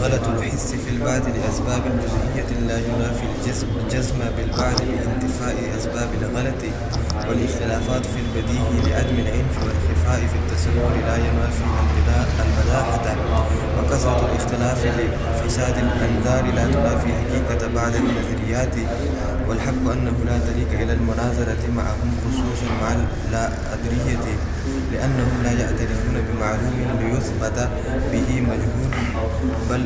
غلط الحس في البعض لأسباب جزئية لا ينافي الجزم بالبعض لانتفاء أسباب الغلط، والاختلافات في البديهي لعدم العنف والخفاء في التصور لا ينافي البداحة، وكثرة الاختلاف لفساد الأنظار لا تنافي حقيقة بعض النظريات، والحق أنه لا طريق إلى المناظرة معهم خصوصا مع لا أدرية، لأنهم لا يعترفون بمعلوم ليثبت به مجهول، بل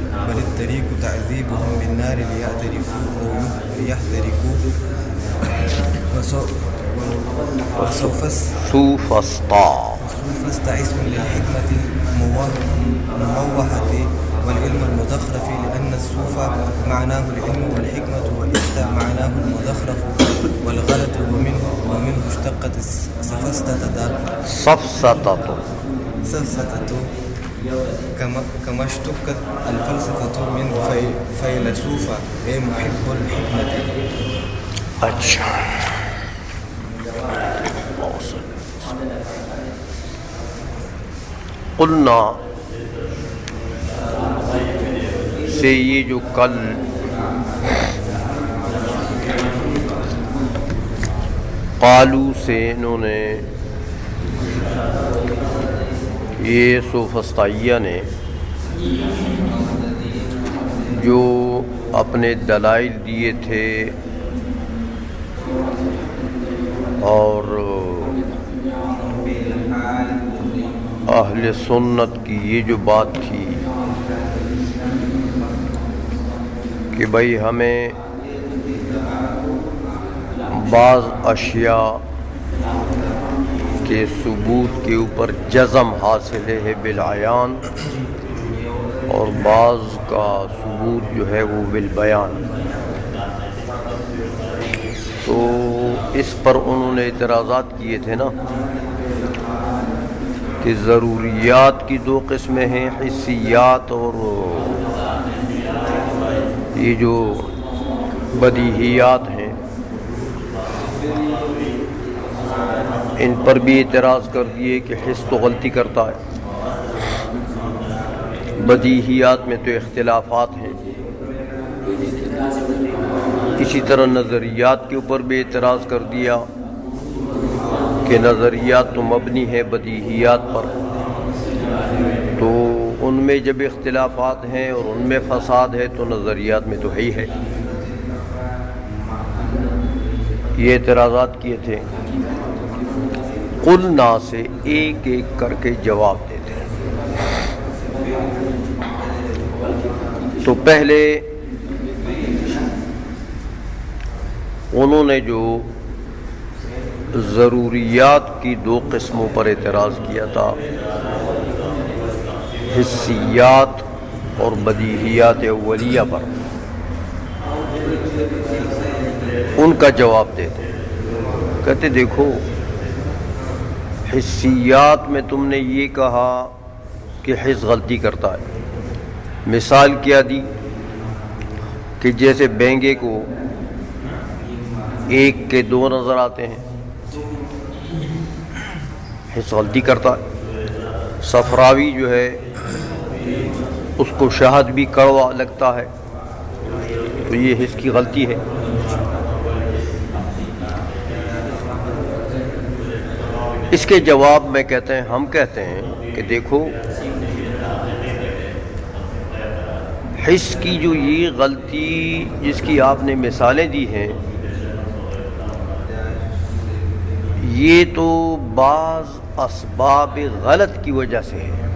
الطريق تعذيبهم بالنار ليعترفوا أو ليحترقوا، وسوف اسم للحكمة المموهة والعلم المزخرف، لأن السوف معناه العلم والحكمة، وإفت معناه المزخرف والغلط، ومنه اشتقت سفسطة كما اشتقت الفلسفة من فيلسوف أي محب الحكمة. اچھا قلنا سے یہ جو کل قالو سے انہوں نے یہ سوفسطائیہ نے جو اپنے دلائل دیے تھے اور اہل سنت کی یہ جو بات تھی کہ بھئی ہمیں بعض اشیاء کے ثبوت کے اوپر جزم حاصل ہے بالعیان، اور بعض کا ثبوت جو ہے وہ بالبیان، تو اس پر انہوں نے اعتراضات کیے تھے نا کہ ضروریات کی دو قسمیں ہیں، حسیات اور یہ جو بدیہیات ہیں، ان پر بھی اعتراض کر دیے کہ حس تو غلطی کرتا ہے، بدیہیات میں تو اختلافات ہیں، اسی طرح نظریات کے اوپر بھی اعتراض کر دیا کہ نظریات تو مبنی ہے بدیہیات پر، تو ان میں جب اختلافات ہیں اور ان میں فساد ہے تو نظریات میں تو ہے ہی ہے، یہ اعتراضات کیے تھے۔ قلنا سے ایک ایک کر کے جواب دیتے ہیں۔ تو پہلے انہوں نے جو ضروریات کی دو قسموں پر اعتراض کیا تھا، حسیات اور بدیہیات اولیہ پر، ان کا جواب دیتے ہیں۔ کہتے دیکھو حسیات میں تم نے یہ کہا کہ حس غلطی کرتا ہے، مثال کیا دی کہ جیسے بینگے کو ایک کے دو نظر آتے ہیں، حس غلطی کرتا ہے۔ صفراوی جو ہے اس کو شہد بھی کڑوا لگتا ہے، تو یہ حس کی غلطی ہے۔ اس کے جواب میں کہتے ہیں، ہم کہتے ہیں کہ دیکھو حس کی جو یہ غلطی جس کی آپ نے مثالیں دی ہیں، یہ تو بعض اسباب غلط کی وجہ سے ہے،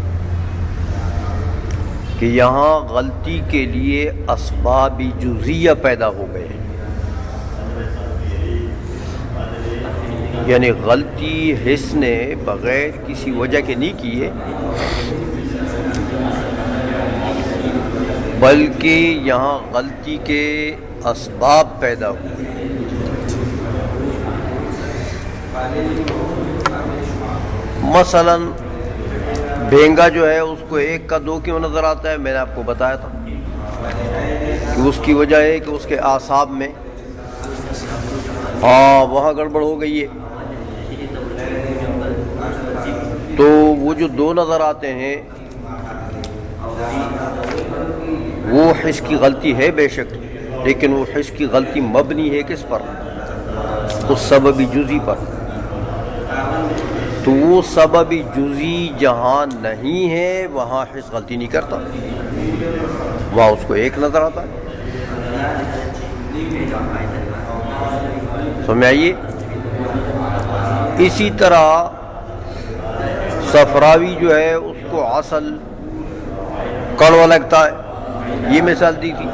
کہ یہاں غلطی کے لیے اسباب جزیہ پیدا ہو گئے ہیں، یعنی غلطی حس نے بغیر کسی وجہ کے نہیں کی ہے، بلکہ یہاں غلطی کے اسباب پیدا ہوئے۔ مثلا بینگا جو ہے اس کو ایک کا دو کیوں نظر آتا ہے؟ میں نے آپ کو بتایا تھا کہ اس کی وجہ ہے کہ اس کے اعصاب میں وہاں گڑبڑ ہو گئی ہے، تو وہ جو دو نظر آتے ہیں حس کی غلطی ہے بے شک، لیکن وہ حس کی غلطی مبنی ہے کس پر؟ اس سبب جزئی پر. تو وہ سبب جزئی جہاں نہیں ہے وہاں حس غلطی نہیں کرتا، وہاں اس کو ایک نظر آتا ہے. سمجھ آئیے. اسی طرح صفراوی جو ہے اس کو اصل کڑوا لگتا ہے، یہ مثال دی تھی.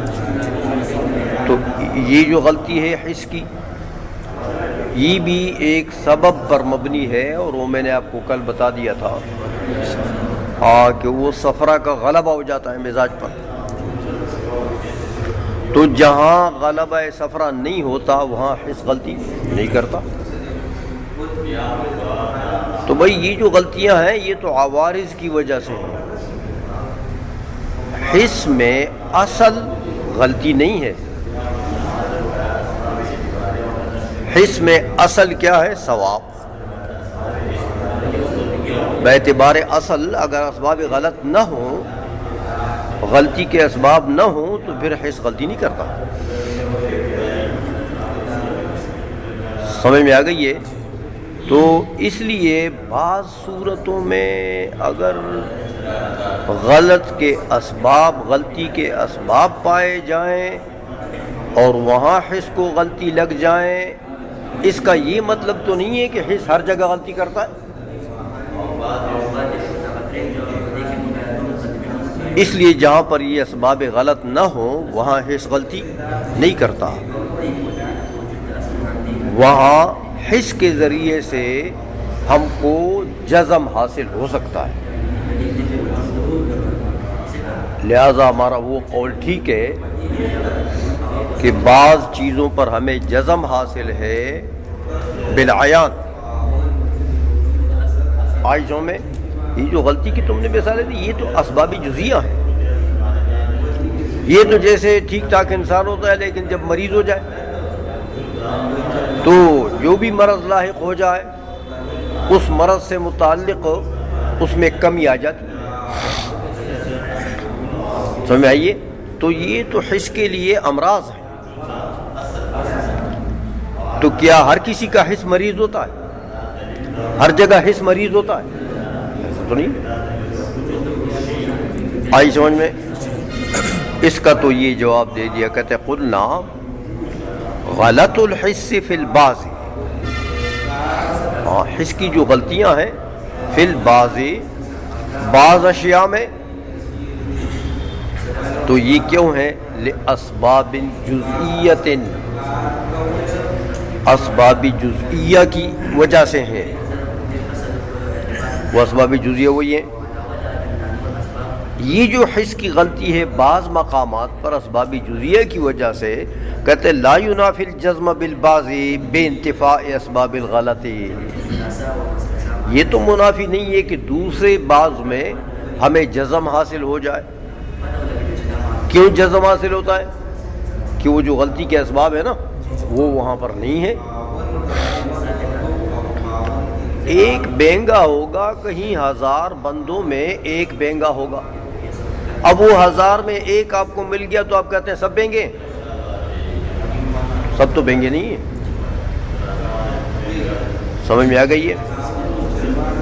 تو یہ جو غلطی ہے حس کی، یہ بھی ایک سبب پر مبنی ہے، اور وہ میں نے آپ کو کل بتا دیا تھا کہ وہ صفرا کا غلبہ ہو جاتا ہے مزاج پر. تو جہاں غلبہ صفرا نہیں ہوتا وہاں حس غلطی نہیں کرتا. تو بھائی یہ جو غلطیاں ہیں یہ تو عوارض کی وجہ سے ہیں، حس میں اصل غلطی نہیں ہے. حس میں اصل کیا ہے؟ ثواب. باعتبار اصل اگر اسباب غلط نہ ہوں، غلطی کے اسباب نہ ہوں، تو پھر حس غلطی نہیں کرتا. سمجھ میں آ گئی ہے؟ تو اس لیے بعض صورتوں میں اگر غلطی کے اسباب پائے جائیں اور وہاں حس کو غلطی لگ جائیں، اس کا یہ مطلب تو نہیں ہے کہ حس ہر جگہ غلطی کرتا ہے. اس لیے جہاں پر یہ اسباب غلط نہ ہوں وہاں حس غلطی نہیں کرتا. وہاں حس کے ذریعے سے ہم کو جزم حاصل ہو سکتا ہے. لہذا ہمارا وہ قول ٹھیک ہے کہ بعض چیزوں پر ہمیں جزم حاصل ہے بالعیان. عائشوں میں یہ جو غلطی کی تم نے مثالیں دی یہ تو اسباب جزیہ ہیں. یہ تو جیسے ٹھیک ٹھاک انسان ہوتا ہے لیکن جب مریض ہو جائے تو جو بھی مرض لاحق ہو جائے اس مرض سے متعلق اس میں کمی آ جاتی. سمجھ آئیے؟ تو یہ تو حس کے لیے امراض ہے. تو کیا ہر کسی کا حس مریض ہوتا ہے؟ ہر جگہ حس مریض ہوتا ہے؟ ایسا تو نہیں. آئی سمجھ میں؟ اس کا تو یہ جواب دے دیا، کہتے قلنا غلط الحس فی البعض. حس کی جو غلطیاں ہیں فی البعض، بعض اشیاء میں، تو یہ کیوں ہے؟ لاسباب جزئیت، اسباب جزئیہ کی وجہ سے ہیں. وہ اسباب جزئیہ وہی ہیں. یہ جو حس کی غلطی ہے بعض مقامات پر اسباب جزئیہ کی وجہ سے، کہتے لا ینافی الجزم بالبعض بانتفاء اسباب الغلط. یہ تو منافی نہیں ہے کہ دوسرے بعض میں ہمیں جزم حاصل ہو جائے. کیوں جزم حاصل ہوتا ہے؟ کہ وہ جو غلطی کے اسباب ہے نا وہ وہاں پر نہیں ہے. ایک بینگا ہوگا، کہیں 1000 بندوں میں ایک بینگا ہوگا. اب وہ 1000 میں ایک آپ کو مل گیا تو آپ کہتے ہیں سب بینگے؟ سب تو بینگے نہیں ہیں. سمجھ میں آ گئی ہے؟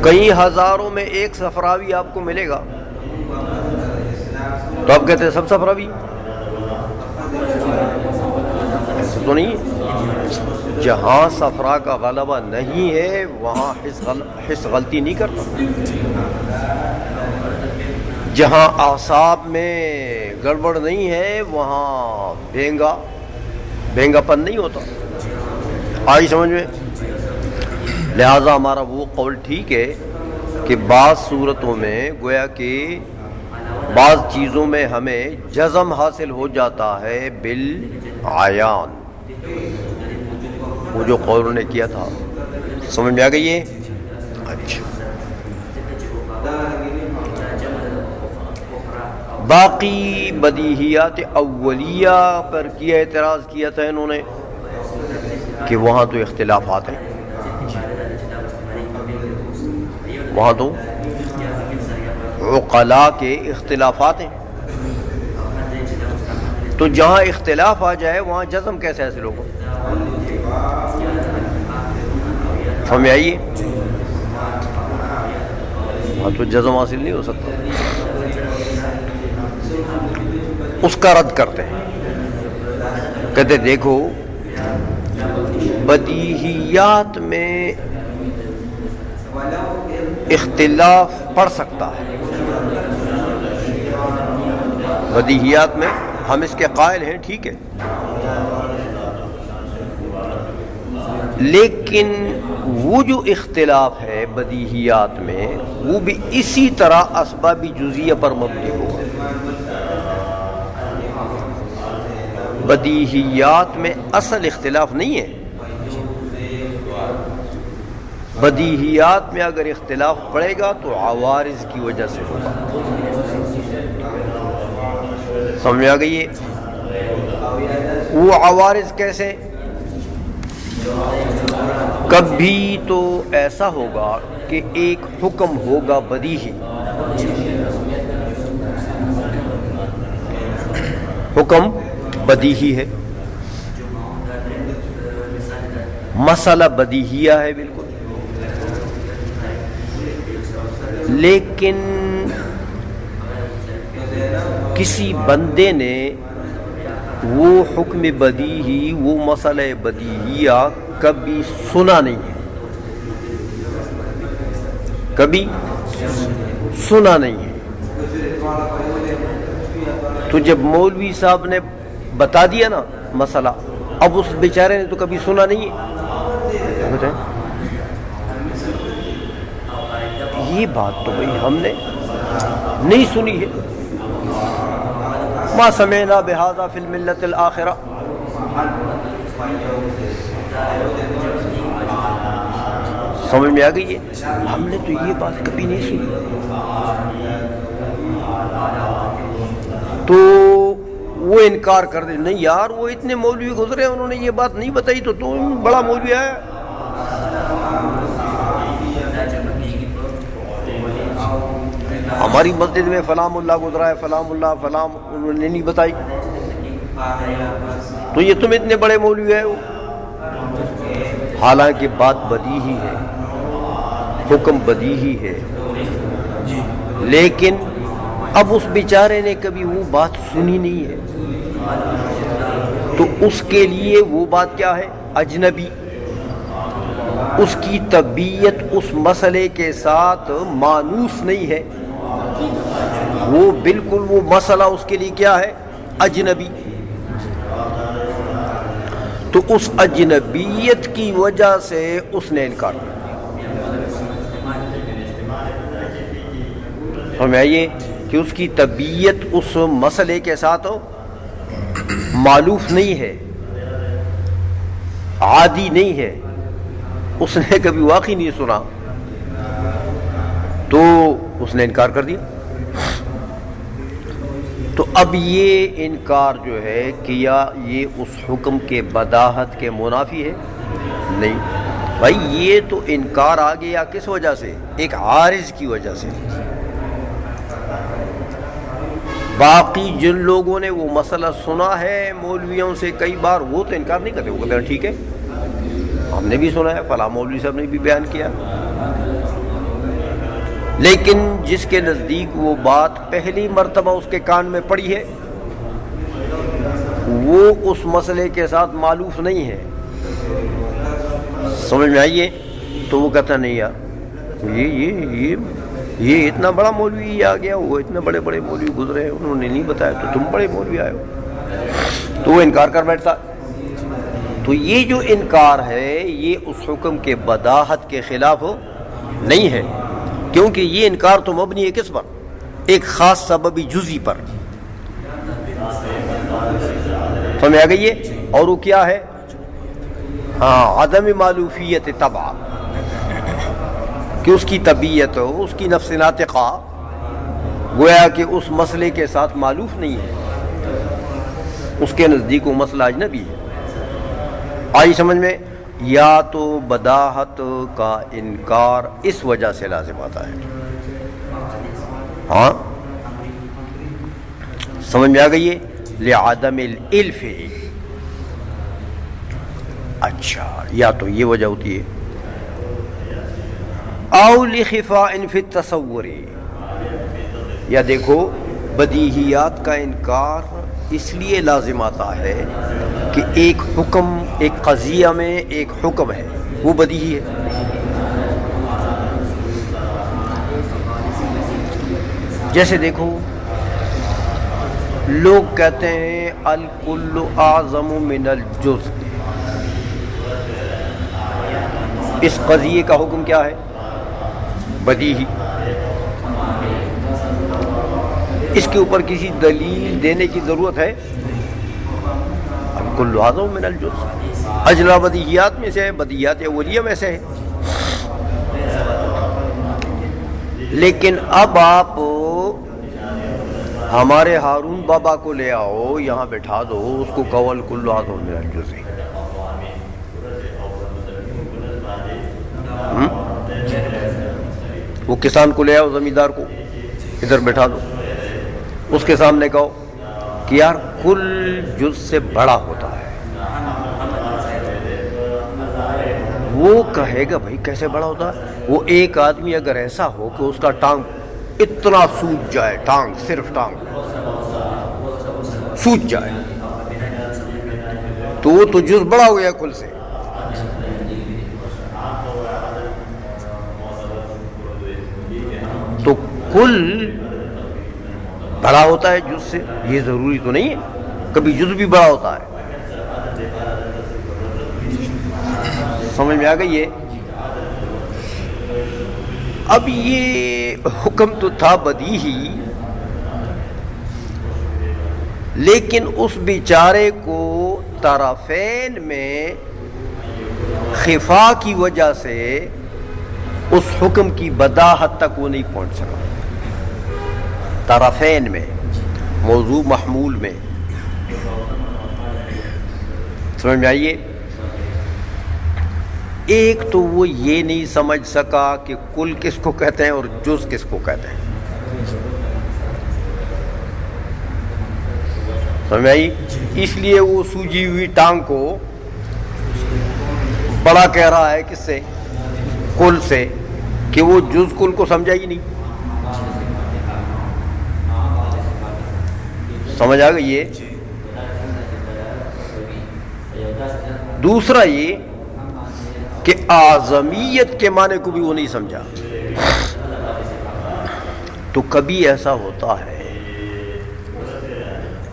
کہیں ہزاروں میں ایک صفراوی آپ کو ملے گا تو آپ کہتے ہیں سب صفراوی؟ ایسا تو نہیں ہے. جہاں صفرا کا غلبہ نہیں ہے وہاں حس غلطی نہیں کرتا. جہاں اعصاب میں گڑبڑ نہیں ہے وہاں بھینگا پن نہیں ہوتا. آئی سمجھ میں؟ لہذا ہمارا وہ قول ٹھیک ہے کہ بعض صورتوں میں گویا کہ بعض چیزوں میں ہمیں جزم حاصل ہو جاتا ہے بالعیان. وہ جو قول انہوں نے کیا تھا سمجھ میں آ گئی ہے؟ اچھا. باقی بدیہیات اولیہ پر کیا اعتراض کیا تھا انہوں نے کہ وہاں تو اختلافات ہیں، وہاں تو عقلاء کے اختلافات ہیں. تو جہاں اختلاف آ جائے وہاں جزم کیسے حاصل ہوگا؟ سمجھ میں آئیے؟ ہاں تو جزم حاصل نہیں ہو سکتا. اس کا رد کرتے ہیں، کہتے دیکھو بدیہیات میں اختلاف پڑ سکتا ہے، بدیہیات میں ہم اس کے قائل ہیں، ٹھیک ہے، لیکن وہ جو اختلاف ہے بدیہیات میں وہ بھی اسی طرح اسباب جزیہ پر مبنی ہوگا. بدیہیات میں اصل اختلاف نہیں ہے، بدیہیات میں اگر اختلاف پڑے گا تو عوارض کی وجہ سے ہوگا. سمجھ آ گئی ہے؟ وہ عوارض کیسے؟ کبھی تو ایسا ہوگا کہ ایک حکم ہوگا بدیہی، حکم بدیہی ہے، مسئلہ بدیہیہ ہے بالکل، لیکن کسی بندے نے وہ حکم بدیہی، وہ مسئلہ بدیہیہ کبھی سنا نہیں ہے، کبھی سنا نہیں ہے. تو جب مولوی صاحب نے بتا دیا نا مسئلہ، اب اس بیچارے نے تو کبھی سنا نہیں ہے. یہ بات تو بھئی ہم نے نہیں سنی ہے، ما سمعنا بہذا فی الملت الآخرہ. سمجھ میں آ گئی ہے؟ ہم نے تو یہ بات کبھی نہیں سنی. تو وہ انکار کر دے، نہیں یار وہ اتنے مولوی گزرے انہوں نے یہ بات نہیں بتائی تو تم بڑا مولوی ہے. ہماری مسجد میں فلاں اللہ گزرا ہے، فلاں اللہ فلاں انہوں نے نہیں بتائی، تو یہ تم اتنے بڑے مولوی ہے. حالانکہ بات بدیہی ہے، حکم بدیہی ہے، لیکن اب اس بیچارے نے کبھی وہ بات سنی نہیں ہے، تو اس کے لیے وہ بات کیا ہے؟ اجنبی. اس کی طبیعت اس مسئلے کے ساتھ مانوس نہیں ہے، وہ بالکل وہ مسئلہ اس کے لیے کیا ہے؟ اجنبی. تو اس اجنبیت کی وجہ سے اس نے انکار کیا. سمجھ آئیے کہ اس کی طبیعت اس مسئلے کے ساتھ مالوف نہیں ہے، عادی نہیں ہے، اس نے کبھی واقعی نہیں سنا، تو اس نے انکار کر دیا. تو اب یہ انکار جو ہے کیا یہ اس حکم کے بداہت کے منافی ہے؟ نہیں بھائی، یہ تو انکار آ گیا کس وجہ سے؟ ایک عارض کی وجہ سے. باقی جن لوگوں نے وہ مسئلہ سنا ہے مولویوں سے کئی بار، وہ تو انکار نہیں کرتے، وہ کہتے ہیں ٹھیک ہے ہم نے بھی سنا ہے، فلاں مولوی صاحب نے بھی بیان کیا. لیکن جس کے نزدیک وہ بات پہلی مرتبہ اس کے کان میں پڑی ہے، وہ اس مسئلے کے ساتھ معلوف نہیں ہے. سمجھ میں آئیے؟ تو وہ کہتا نہیں یار یہ اتنا بڑا مولوی آ گیا، وہ اتنے بڑے بڑے مولوی گزرے انہوں نے نہیں بتایا تو تم بڑے مولوی آئے ہو، تو وہ انکار کر بیٹھتا. تو یہ جو انکار ہے یہ اس حکم کے بداہت کے خلاف نہیں ہے، کیونکہ یہ انکار تو مبنی ہے کس پر؟ ایک خاص سببی جزئی پر. سمجھ آ گئی ہے؟ اور وہ کیا ہے؟ عدم معلوفیت طبع، کہ اس کی طبیعت، اس کی نفس ناطقہ گویا کہ اس مسئلے کے ساتھ معلوف نہیں ہے، اس کے نزدیک وہ مسئلہ اجنبی ہے. آئی سمجھ میں؟ یا تو بداہت کا انکار اس وجہ سے لازم آتا ہے. ہاں سمجھ میں آ گئی ہے؟ لعدم الالف. اچھا یا تو یہ وجہ ہوتی ہے، او لخفاء فی التصور، یا دیکھو بدیہیات کا انکار اس لیے لازم آتا ہے کہ ایک حکم، ایک قضیہ میں ایک حکم ہے، وہ بدیہی ہے. جیسے دیکھو لوگ کہتے ہیں الکل اعظم من الجزء، اس قضیے کا حکم کیا ہے؟ بدیہی. اس کے اوپر کسی دلیل دینے کی ضرورت ہے؟ الکل اعظم من الجزء اجلا بدیہیات میں سے ہے، بدیہیات اولیہ میں سے ہے. لیکن اب آپ ہمارے ہارون بابا کو لے آؤ، یہاں بٹھا دو، اس کو کہو الکل اعظم من الجزء. وہ کسان کو لے آؤ، زمیندار کو ادھر بٹھا دو، اس کے سامنے کہو کہ یار کل جز سے بڑا ہوتا ہے. وہ کہے گا بھائی کیسے بڑا ہوتا ہے؟ وہ ایک آدمی اگر ایسا ہو کہ اس کا ٹانگ اتنا سوج جائے، ٹانگ صرف ٹانگ سوج جائے، تو وہ تو جز بڑا ہو گیا کل سے. تو کل بڑا ہوتا ہے جز سے، یہ ضروری تو نہیں ہے، کبھی جز بھی بڑا ہوتا ہے. سمجھ میں آ گئی ہے؟ اب یہ حکم تو تھا بدیہی، لیکن اس بیچارے کو طرفین میں خفا کی وجہ سے اس حکم کی بداحت تک وہ نہیں پہنچ سکا. طرفین میں، موضوع محمول میں، سمجھ میں آئیے؟ ایک تو وہ یہ نہیں سمجھ سکا کہ کل کس کو کہتے ہیں اور جز کس کو کہتے ہیں. سمجھ میں آئی؟ اس لیے وہ سوجی ہوئی ٹانگ کو بڑا کہہ رہا ہے کس سے؟ کل سے، کہ وہ جز کل کو سمجھا ہی نہیں. سمجھ آ گئی ہے؟ دوسرا یہ کہ اعظمیت کے معنی کو بھی وہ نہیں سمجھا. تو کبھی ایسا ہوتا ہے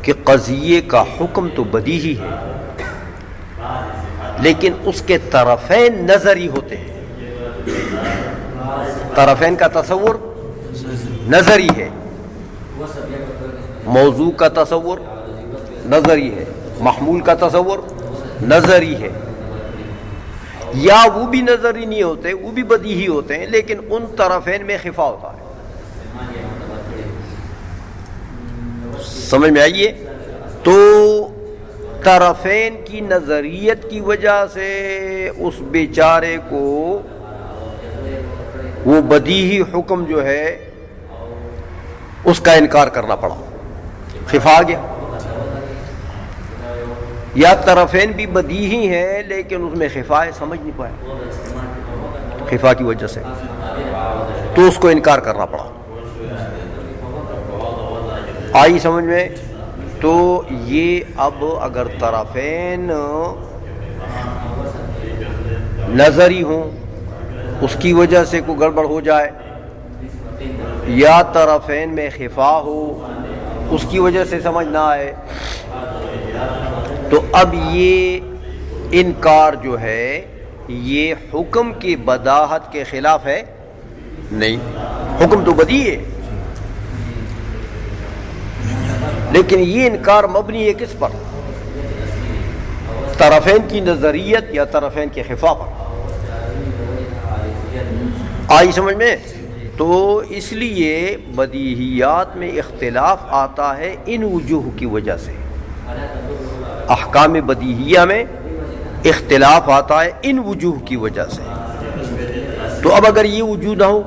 کہ قضیے کا حکم تو بدیہی ہے، لیکن اس کے طرفین نظری ہوتے ہیں. طرفین کا تصور نظری ہے، موضوع کا تصور نظری ہے، محمول کا تصور نظری ہے. یا وہ بھی نظری نہیں ہوتے، وہ بھی بدیہی ہوتے ہیں، لیکن ان طرفین میں خفا ہوتا ہے. سمجھ میں آئیے؟ تو طرفین کی نظریت کی وجہ سے اس بیچارے کو وہ بدیہی حکم جو ہے اس کا انکار کرنا پڑا، خفا آ گیا. یا طرفین بھی بدیہی ہیں لیکن اس میں خفا ہے، سمجھ نہیں پایا خفا کی وجہ سے، تو اس کو انکار کرنا پڑا. آئی سمجھ میں؟ تو یہ اب اگر طرفین نظری ہوں، اس کی وجہ سے کوئی گڑبڑ ہو جائے، یا طرفین میں خفا ہو، اس کی وجہ سے سمجھ نہ آئے، تو اب یہ انکار جو ہے یہ حکم کی بداحت کے خلاف ہے نہیں. حکم تو بدیہی ہے، لیکن یہ انکار مبنی ہے کس پر؟ طرفین کی نظریت یا طرفین کے خفا پر. آئی سمجھ میں؟ تو اس لیے بدیہیات میں اختلاف آتا ہے ان وجوہ کی وجہ سے. احکام بدیہیہ میں اختلاف آتا ہے ان وجوہ کی وجہ سے. تو اب اگر یہ وجوہ نہ ہو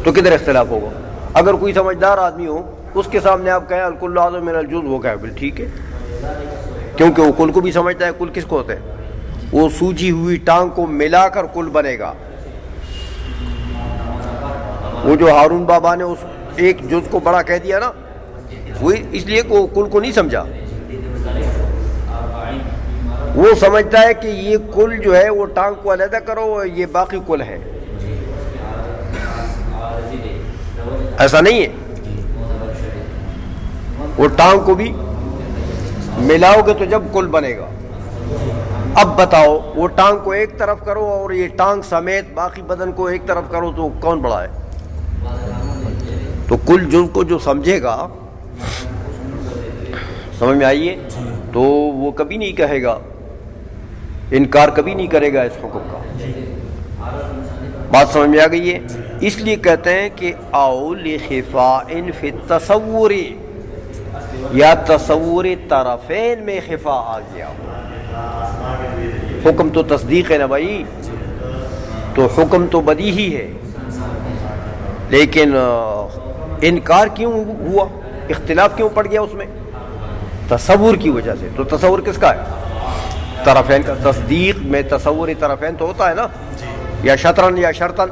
تو کدھر اختلاف ہوگا؟ اگر کوئی سمجھدار آدمی ہو اس کے سامنے آپ کہیں الکل اعظم من الجز، وہ کہے بل ٹھیک ہے، کیونکہ وہ کل کو بھی سمجھتا ہے. کل کس کو ہوتا ہے؟ وہ سوجی ہوئی ٹانگ کو ملا کر کل بنے گا. وہ جو ہارون بابا نے اس ایک جز کو بڑا کہہ دیا نا، وہ اس لیے کہ وہ کل کو نہیں سمجھا. وہ سمجھتا ہے کہ یہ کل جو ہے وہ ٹانگ کو علیحدہ کرو، یہ باقی کل ہے. ایسا نہیں ہے. وہ ٹانگ کو بھی ملاؤ گے تو جب کل بنے گا. اب بتاؤ، وہ ٹانگ کو ایک طرف کرو اور یہ ٹانگ سمیت باقی بدن کو ایک طرف کرو تو کون بڑا ہے؟ تو کل جز کو جو سمجھے گا، سمجھ میں آئیے، تو وہ کبھی نہیں کہے گا، انکار کبھی نہیں کرے گا اس حکم کا. بات سمجھ میں آ گئی ہے؟ اس لیے کہتے ہیں کہ او لخفاء فی التصور، یا تصور طرفین میں خفا آ گیا. حکم تو تصدیق ہے نا بھائی، تو حکم تو بدیہی ہے، لیکن انکار کیوں ہوا، اختلاف کیوں پڑ گیا اس میں؟ تصور کی وجہ سے. تو تصور کس کا ہے؟ طرفین کا. تصدیق میں تصور طرفین تو ہوتا ہے نا، یا شطرن یا شرطن.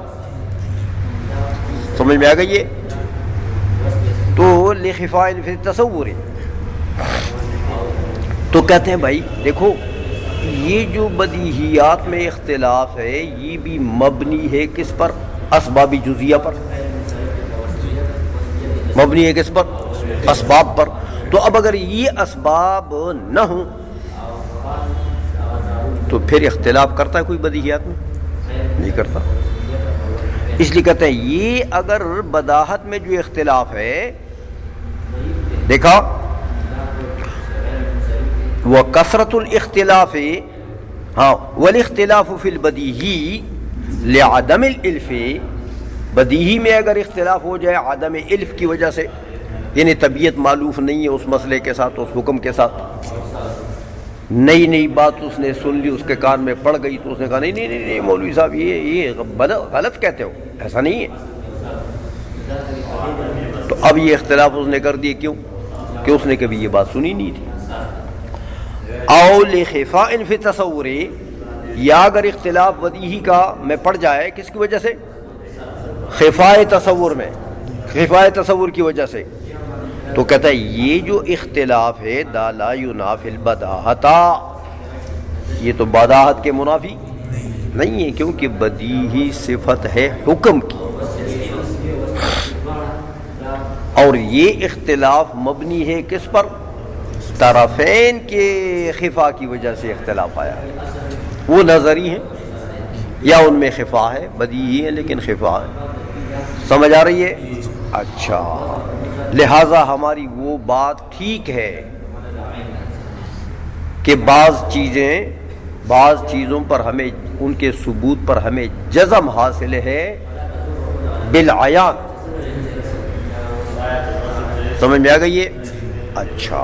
سمجھ میں آ گئی ہے؟ تو لخفاء فی التصور. تو کہتے ہیں بھائی دیکھو، یہ جو بدیہیات میں اختلاف ہے یہ بھی مبنی ہے کس پر؟ اسباب جزیہ پر. مبنی ہے کس پر؟ اسباب پر. تو اب اگر یہ اسباب نہ ہوں تو پھر اختلاف کرتا ہے کوئی بدیہیات میں؟ نہیں کرتا. اس لیے کہتے ہیں یہ اگر بداہت میں جو اختلاف ہے، دیکھا، وہ کثرت الاختلاف، ہاں، والاختلاف فی البدیہی لعدم الالف، بدیہی میں اگر اختلاف ہو جائے عدم الف کی وجہ سے، یعنی طبیعت معلوف نہیں ہے اس مسئلے کے ساتھ، اس حکم کے ساتھ، نئی بات اس نے سن لی، اس کے کان میں پڑ گئی، تو اس نے کہا نہیں نہیں نہیں مولوی صاحب یہ غلط کہتے ہو، ایسا نہیں ہے. تو اب یہ اختلاف اس نے کر دیے، کیوں؟ کہ اس نے کبھی یہ بات سنی نہیں تھی. او لخفاء فی تصور، یا اگر اختلاف بدیہی کا میں پڑ جائے، کس کی وجہ سے؟ خفاء تصور میں، خفاء تصور کی وجہ سے. تو کہتا ہے یہ جو اختلاف ہے دا لا ینافی البداہت، یہ تو بداہت کے منافی نہیں ہے، کیونکہ بدیہی صفت ہے حکم کی، اور یہ اختلاف مبنی ہے کس پر؟ طرفین کے خفا کی وجہ سے اختلاف آیا ہے. وہ نظری ہیں یا ان میں خفا ہے، بدیہی ہے لیکن خفا ہے. سمجھ آ رہی ہے؟ اچھا، لہذا ہماری وہ بات ٹھیک ہے کہ بعض چیزوں پر ہمیں ان کے ثبوت پر ہمیں جزم حاصل ہے بالعیان. سمجھ میں آ گئی ہے؟ اچھا،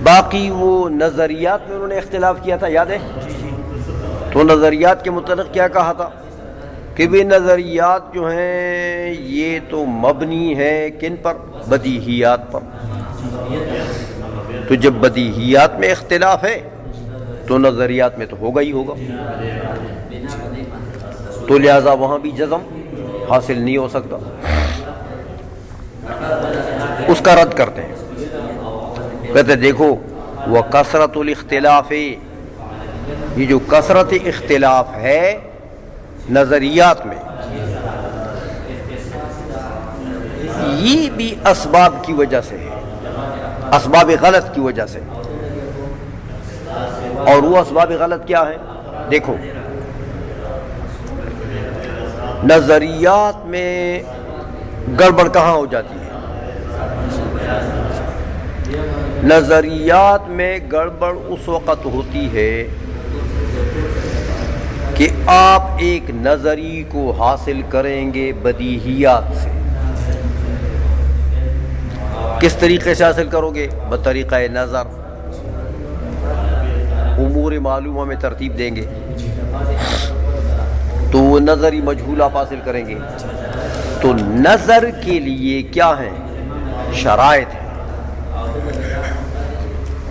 باقی وہ نظریات میں انہوں نے اختلاف کیا تھا، یاد ہے؟ تو نظریات کے متعلق کیا کہا تھا کہ بھی نظریات جو ہیں یہ تو مبنی ہے کن پر؟ بدیہیات پر. تو جب بدیہیات میں اختلاف ہے تو نظریات میں تو ہوگا ہی ہوگا، تو لہذا وہاں بھی جزم حاصل نہیں ہو سکتا. اس کا رد کرتے ہیں، کہتے ہیں دیکھو، وہ کثرت الاختلاف، یہ جو کثرت اختلاف ہے نظریات میں، یہ بھی اسباب کی وجہ سے ہے، اسباب غلط کی وجہ سے. اور وہ اسباب غلط کیا ہیں؟ دیکھو، نظریات میں گڑبڑ کہاں ہو جاتی ہے؟ نظریات میں گڑبڑ اس وقت ہوتی ہے کہ آپ ایک نظری کو حاصل کریں گے بدیہیات سے. کس طریقے سے حاصل کرو گے؟ بطریقہ نظر. امور معلومہ میں ترتیب دیں گے تو وہ نظری مجہول آپ حاصل کریں گے. تو نظر کے لیے کیا ہیں؟ شرائط ہیں.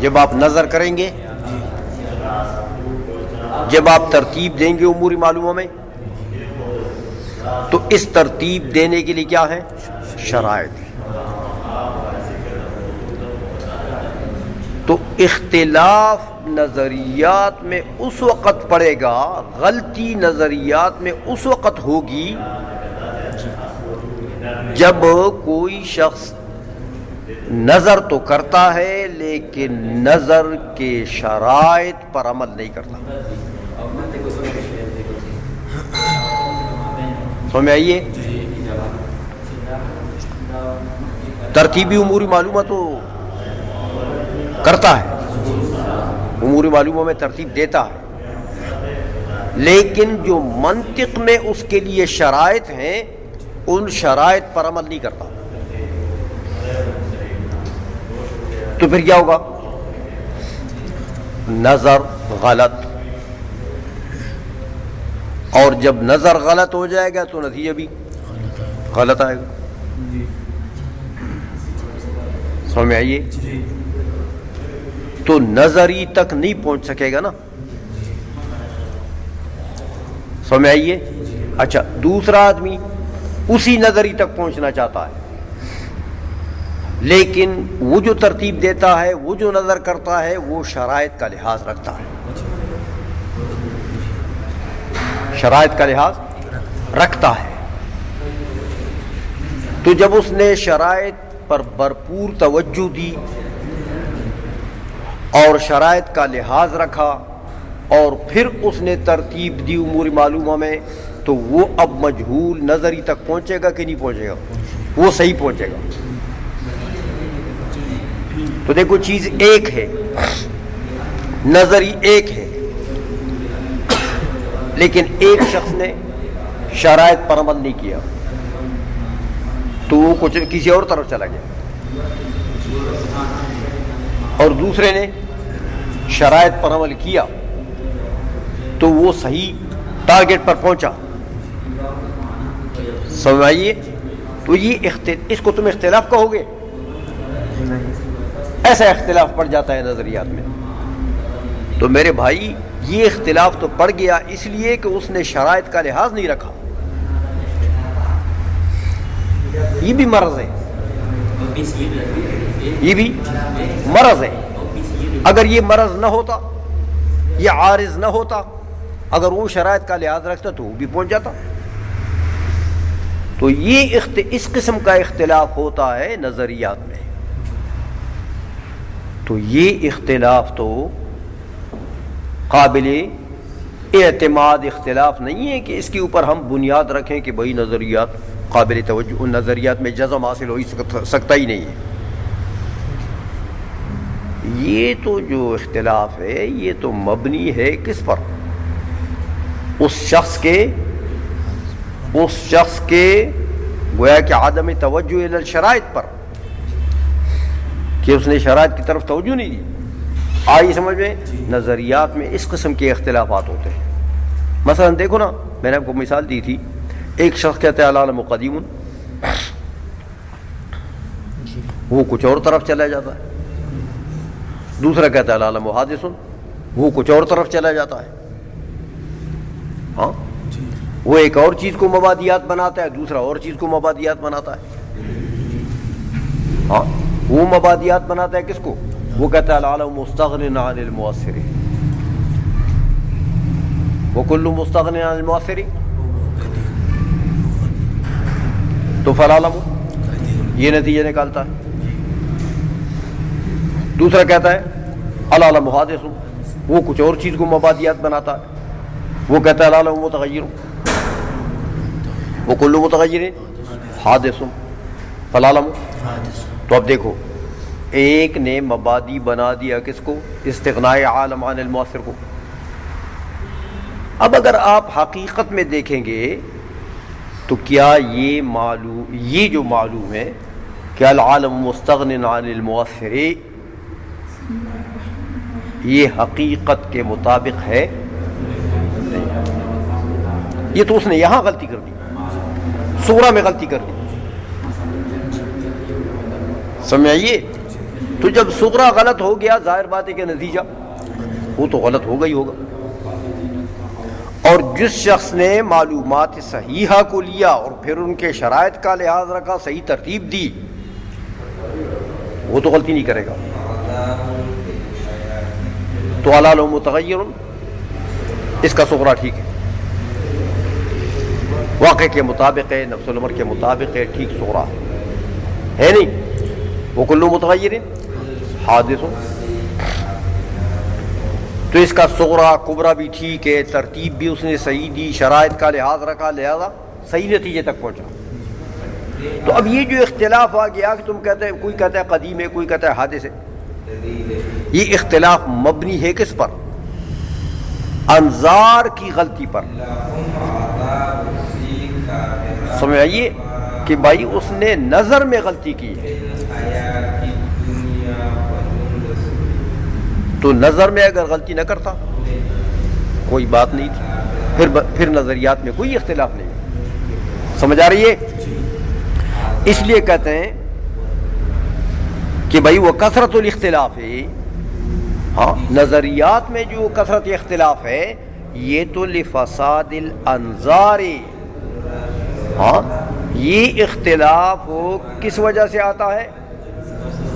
جب آپ نظر کریں گے، جب آپ ترتیب دیں گے امور معلومہ میں، تو اس ترتیب دینے کے لیے کیا ہے؟ شرائط. تو اختلاف نظریات میں اس وقت پڑے گا، غلطی نظریات میں اس وقت ہوگی جب کوئی شخص نظر تو کرتا ہے لیکن نظر کے شرائط پر عمل نہیں کرتا. سمجھ میں آئیے؟ ترتیبی امور معلومہ تو کرتا ہے، امور معلومہ میں ترتیب دیتا ہے، لیکن جو منطق میں اس کے لیے شرائط ہیں ان شرائط پر عمل نہیں کرتا. تو پھر کیا ہوگا؟ نظر غلط. اور جب نظر غلط ہو جائے گا تو نتیجہ بھی غلط آئے گا. سمجھ میں آئیے؟ تو نظری تک نہیں پہنچ سکے گا نا. سمجھ میں آئیے؟ اچھا، دوسرا آدمی اسی نظری تک پہنچنا چاہتا ہے، لیکن وہ جو ترتیب دیتا ہے، وہ جو نظر کرتا ہے، وہ شرائط کا لحاظ رکھتا ہے. شرائط کا لحاظ رکھتا ہے. تو جب اس نے شرائط پر بھرپور توجہ دی اور شرائط کا لحاظ رکھا اور پھر اس نے ترتیب دی امور معلومہ میں، تو وہ اب مجہول نظری تک پہنچے گا کہ نہیں پہنچے گا؟ وہ صحیح پہنچے گا. تو دیکھو، چیز ایک ہے، نظری ایک ہے، لیکن ایک شخص نے شرائط پر عمل نہیں کیا تو وہ کچھ کسی اور طرف چلا گیا، اور دوسرے نے شرائط پر عمل کیا تو وہ صحیح ٹارگٹ پر پہنچا. سمجھائیے؟ تو یہ اس کو تم اختلاف کہو گے؟ ایسا اختلاف پڑ جاتا ہے نظریات میں. تو میرے بھائی، یہ اختلاف تو پڑ گیا اس لیے کہ اس نے شرائط کا لحاظ نہیں رکھا. یہ بھی مرض ہے، یہ بھی مرض ہے. اگر یہ مرض نہ ہوتا، یہ عارض نہ ہوتا، اگر وہ شرائط کا لحاظ رکھتا تو وہ بھی پہنچ جاتا. تو یہ اس قسم کا اختلاف ہوتا ہے نظریات میں. تو یہ اختلاف تو قابل اعتماد اختلاف نہیں ہے کہ اس کے اوپر ہم بنیاد رکھیں کہ بھائی نظریات قابل توجہ، ان نظریات میں جزم حاصل ہو سکتا ہی نہیں ہے. یہ تو جو اختلاف ہے یہ تو مبنی ہے کس پر؟ اس شخص کے گویا کہ عدم توجہ الی الشرائط پر، کہ اس نے شرائط کی طرف توجہ نہیں دی. آئی سمجھ میں؟ نظریات میں اس قسم کے اختلافات ہوتے ہیں. مثلا دیکھو نا، میں نے آپ کو مثال دی تھی، ایک شخص کہتا ہے العالم قدیم، وہ کچھ اور طرف چلا جاتا ہے. دوسرا کہتا ہے العالم حادث، وہ کچھ اور طرف چلا جاتا ہے. ہاں، وہ ایک اور چیز کو مبادیات بناتا ہے، دوسرا اور چیز کو مبادیات بناتا ہے. ہاں، وہ مبادیات بناتا ہے کس کو؟ وہ کہتا ہے العالم مستغن عن المؤثر، وکل مستغن عن المؤثر، تو فالعالم یہ نتیجہ نکالتا ہے. دوسرا کہتا ہے العالم حادث، وہ کچھ اور چیز کو مبادیات بناتا ہے، وہ کہتا ہے العالم متغیر، وکل متغیر حادث فالعالم. تو اب دیکھو، ایک نے مبادی بنا دیا کس کو؟ استغناء عالم عن المؤثر کو. اب اگر آپ حقیقت میں دیکھیں گے تو کیا یہ جو معلوم ہے کہ العالم مستغن عن المؤثر، یہ حقیقت کے مطابق ہے؟ یہ تو اس نے یہاں غلطی کر دی. صغرا میں غلطی کر دی، سمجھائیے؟ تو جب صغرا غلط ہو گیا، ظاہر بات ہے کہ نتیجہ وہ تو غلط ہوگا ہی ہوگا. اور جس شخص نے معلومات صحیحہ کو لیا اور پھر ان کے شرائط کا لحاظ رکھا، صحیح ترتیب دی، وہ تو غلطی نہیں کرے گا. تو حلال و متغیر، اس کا صغرا ٹھیک ہے، واقع کے مطابق ہے، نفس الامر کے مطابق ہے، ٹھیک صغرا ہے نہیں. وہ کلو متغیر حادث، تو اس کا صغرا کبرا بھی ٹھیک ہے، ترتیب بھی اس نے صحیح دی، شرائط کا لحاظ رکھا، لہذا صحیح نتیجے تک پہنچا. تو اب یہ جو اختلاف آ گیا کہ تم کہتے ہیں، کوئی کہتا ہے قدیم ہے، کوئی کہتا ہے حادث ہے، یہ اختلاف مبنی ہے کس پر؟ انظار کی غلطی پر. سمجھ آئیے کہ بھائی اس نے نظر میں غلطی کی ہے، تو نظر میں اگر غلطی نہ کرتا کوئی بات نہیں تھی، پھر نظریات میں کوئی اختلاف نہیں. سمجھ آ رہی ہے؟ اس لیے کہتے ہیں کہ بھائی وہ کثرت الاختلاف ہے. ہاں، نظریات میں جو کثرت اختلاف ہے یہ تو لفساد الانظار، ہاں یہ اختلاف کس وجہ سے آتا ہے؟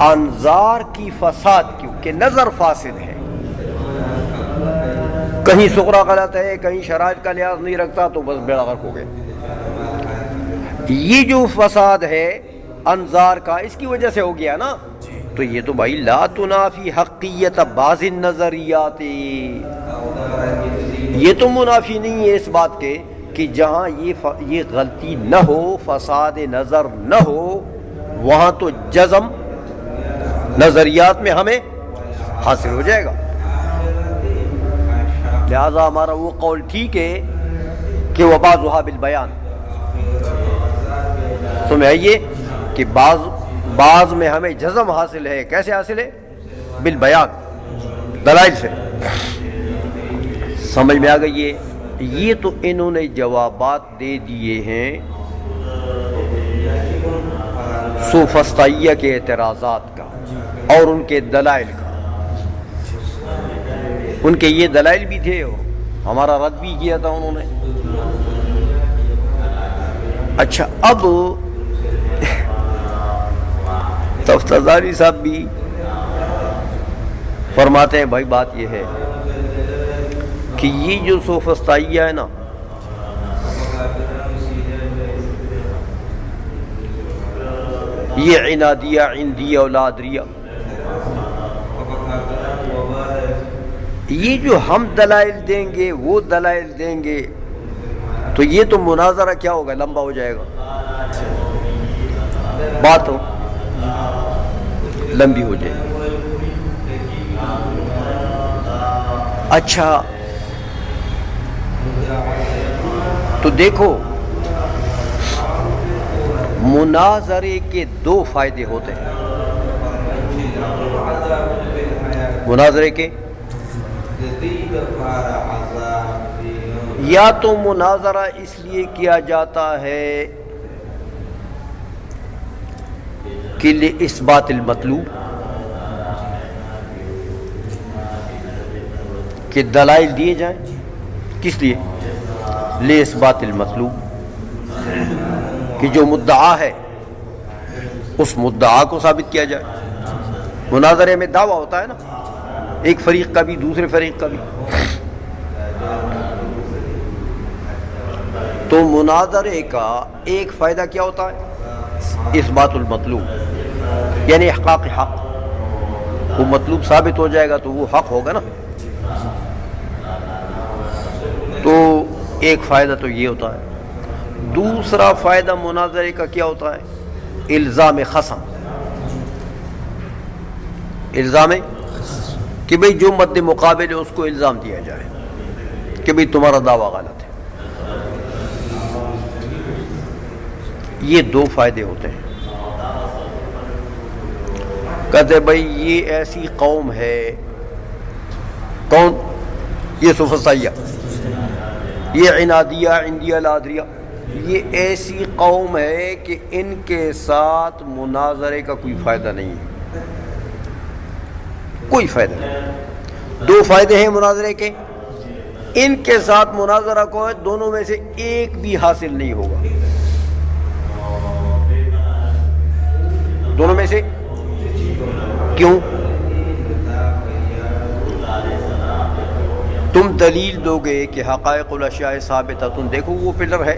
انظار کی فساد، کیونکہ نظر فاسد ہے. کہیں صغرا غلط ہے، کہیں شرائط کا لحاظ نہیں رکھتا، تو بس بیڑا غرق ہو گئے. یہ جو فساد ہے انظار کا، اس کی وجہ سے ہو گیا نا. تو یہ تو بھائی لا تنافی حقیت بعض النظریات، یہ تو منافی نہیں ہے اس بات کے کہ جہاں یہ غلطی نہ ہو، فساد نظر نہ ہو، وہاں تو جزم نظریات میں ہمیں حاصل ہو جائے گا. لہذا ہمارا وہ قول ٹھیک ہے کہ وبعضها بالبیان. سمجھائیے کہ بعض میں ہمیں جزم حاصل ہے. کیسے حاصل ہے؟ بالبیان، دلائل سے. سمجھ میں آ گئی؟ یہ تو انہوں نے جوابات دے دیے ہیں سوفسطائیہ کے اعتراضات کا اور ان کے دلائل کا. ان کے یہ دلائل بھی تھے اور ہمارا رد بھی کیا تھا انہوں نے. اچھا، اب تفتازانی صاحب بھی فرماتے ہیں بھائی بات یہ ہے کہ یہ جو سوفسطائیہ ہے نا، یہ عنادیہ، عندیہ، اولادریہ، یہ جو ہم دلائل دیں گے، وہ دلائل دیں گے، تو یہ تو مناظرہ کیا ہوگا، لمبا ہو جائے گا، بات ہو لمبی ہو جائے گی. اچھا تو دیکھو، مناظرے کے دو فائدے ہوتے ہیں. مناظرے کے یا تو مناظرہ اس لیے کیا جاتا ہے کہ لِإِثْبَاتِ المطلوب، کہ دلائل دیے جائیں. کس لیے؟ لِإِثْبَاتِ المطلوب، کہ جو مدعا ہے اس مدعا کو ثابت کیا جائے. مناظرے میں دعویٰ ہوتا ہے نا، ایک فریق کا بھی دوسرے فریق کا بھی. تو مناظرے کا ایک فائدہ کیا ہوتا ہے؟ اثبات المطلوب، یعنی احقاق حق. وہ مطلوب ثابت ہو جائے گا تو وہ حق ہوگا نا. تو ایک فائدہ تو یہ ہوتا ہے. دوسرا فائدہ مناظرے کا کیا ہوتا ہے؟ الزام خصم. الزام کہ بھئی جو مد مقابل ہے اس کو الزام دیا جائے کہ بھئی تمہارا دعویٰ غلط ہے. یہ دو فائدے ہوتے ہیں. کہتے بھئی یہ ایسی قوم ہے، کون؟ یہ سوفسطائیہ، یہ عنادیہ، عندیہ، لادریہ، یہ ایسی قوم ہے کہ ان کے ساتھ مناظرے کا کوئی فائدہ نہیں ہے، کوئی فائدہ نہیں۔ دو فائدے ہیں مناظرے کے، ان کے ساتھ مناظرہ کو ہے دونوں میں سے ایک بھی حاصل نہیں ہوگا، دونوں میں سے۔ کیوں؟ تم دلیل دو گے کہ حقائق الاشیاء ثابتہ، تم دیکھو وہ پلر ہے،